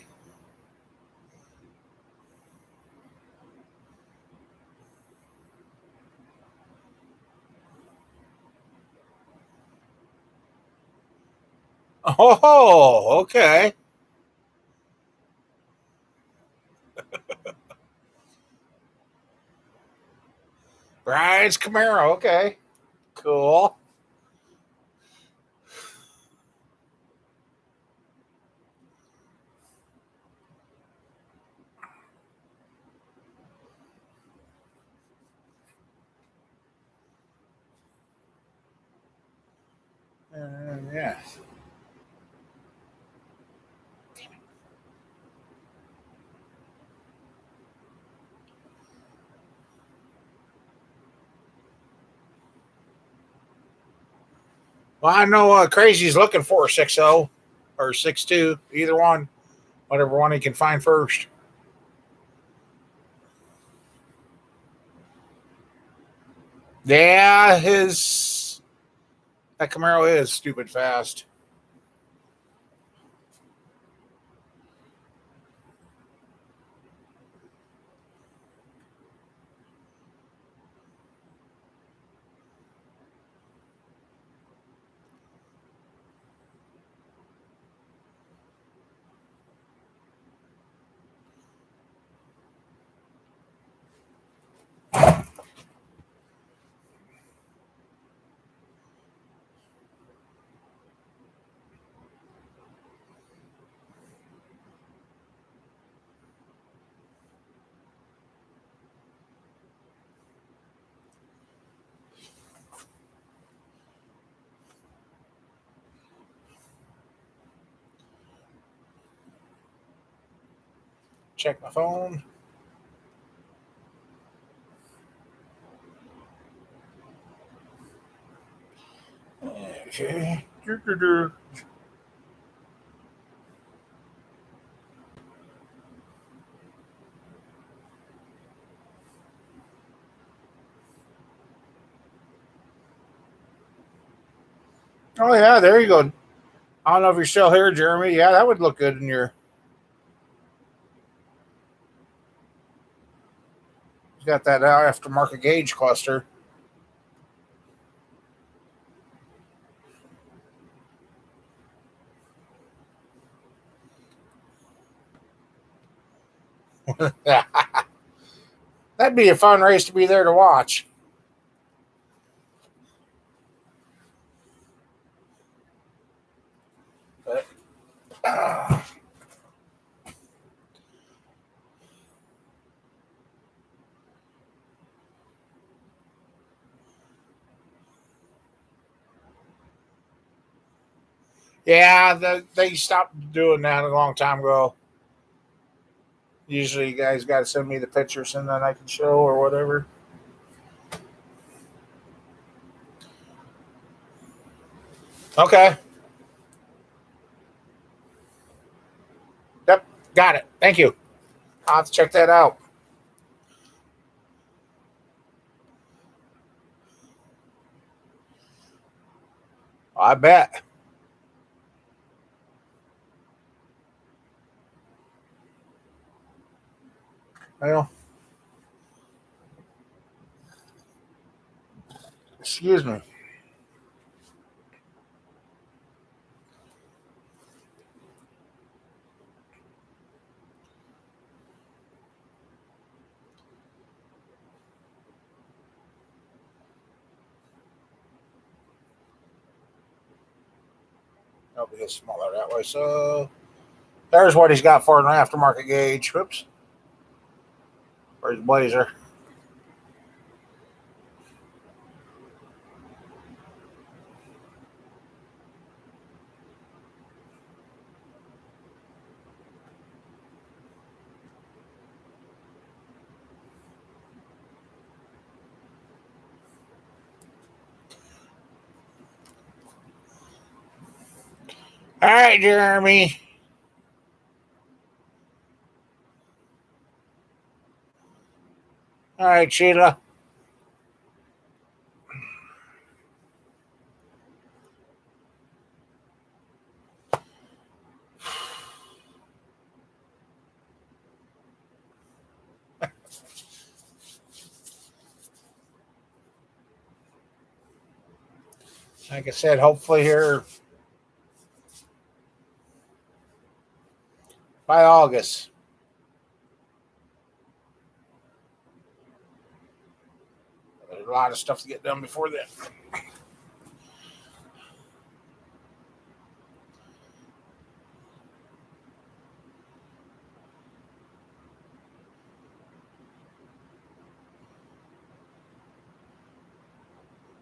Oh, okay. Brian's Camaro. Okay. Cool. Yeah. Well, I know Crazy's looking for a 6.0 or 6.2, either one, whatever one he can find first. Yeah, his that Camaro is stupid fast. check my phone. Okay. Oh yeah, there you go. I don't know if you're still here, Jeremy. Yeah, that would look good in your. You got that aftermarket gauge cluster. That'd be a fun race to be there to watch. But, yeah, they stopped doing that a long time ago. Usually, you guys got to send me the pictures and then I can show or whatever. Okay. Yep. Got it. Thank you. I'll have to check that out. I bet. Well, excuse me. I'll be smaller that way. So there's what he's got for an aftermarket gauge. Whoops. Where's Blazer? All right, Jeremy. All right, Sheila. Like I said, hopefully here by August. There's a lot of stuff to get done before then.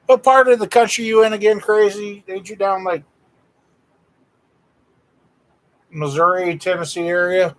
What part of the country you in again, crazy? Ain't you down like Missouri, Tennessee area?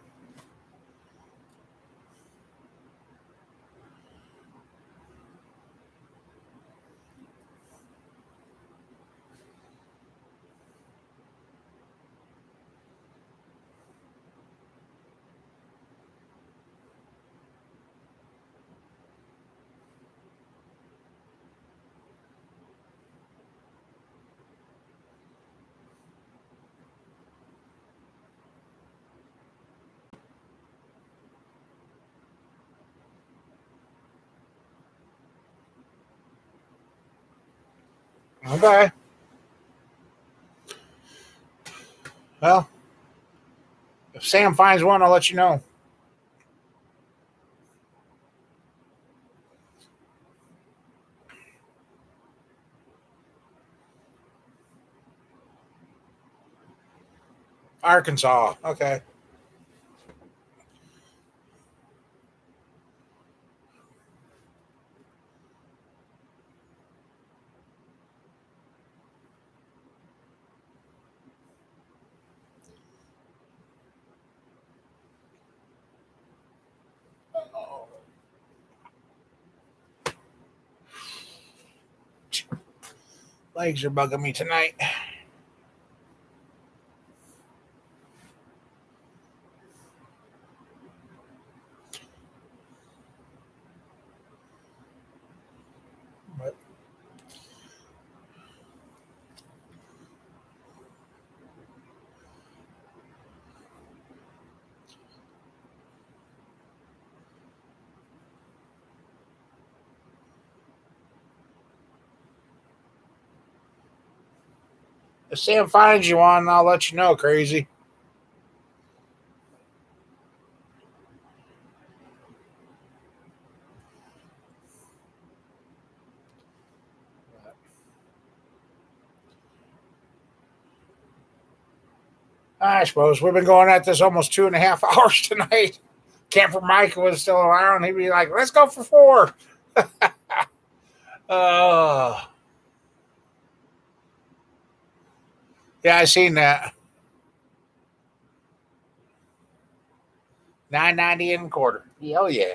Okay. Well, if Sam finds one, I'll let you know. Arkansas. Okay. Legs are bugging me tonight. But if Sam finds you one, I'll let you know, crazy. I suppose we've been going at this almost 2.5 hours tonight. Camper Mike was still around. He'd be like, let's go for 4. Oh, yeah, I seen that. 9.90 and a quarter. Hell yeah.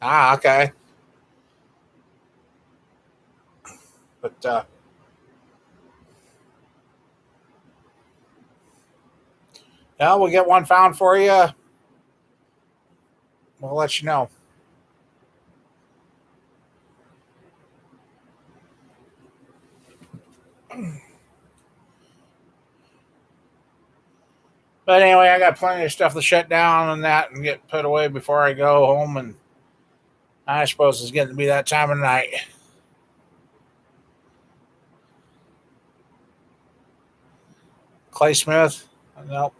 Ah, okay. But yeah, we'll get one found for you. We'll let you know. But anyway, I got plenty of stuff to shut down and that and get put away before I go home. And I suppose it's getting to be that time of night. Clay Smith. Nope.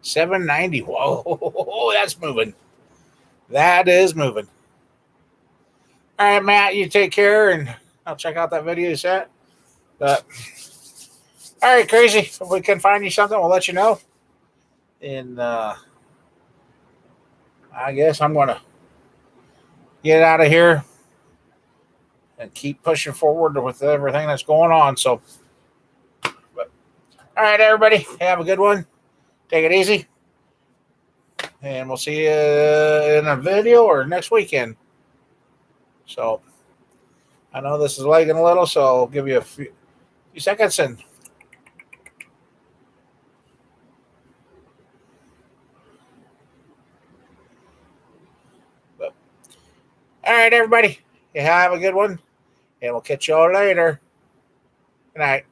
790. Whoa, that's moving. That is moving. All right, Matt, you take care, and I'll check out that video you sent. But all right, crazy. If we can find you something, we'll let you know. And I guess I'm gonna get out of here and keep pushing forward with everything that's going on. So, but, all right, everybody, have a good one. Take it easy, and we'll see you in a video or next weekend. So, I know this is lagging a little, so I'll give you a few seconds and. But, all right, everybody, you have a good one, and we'll catch you all later. Good night.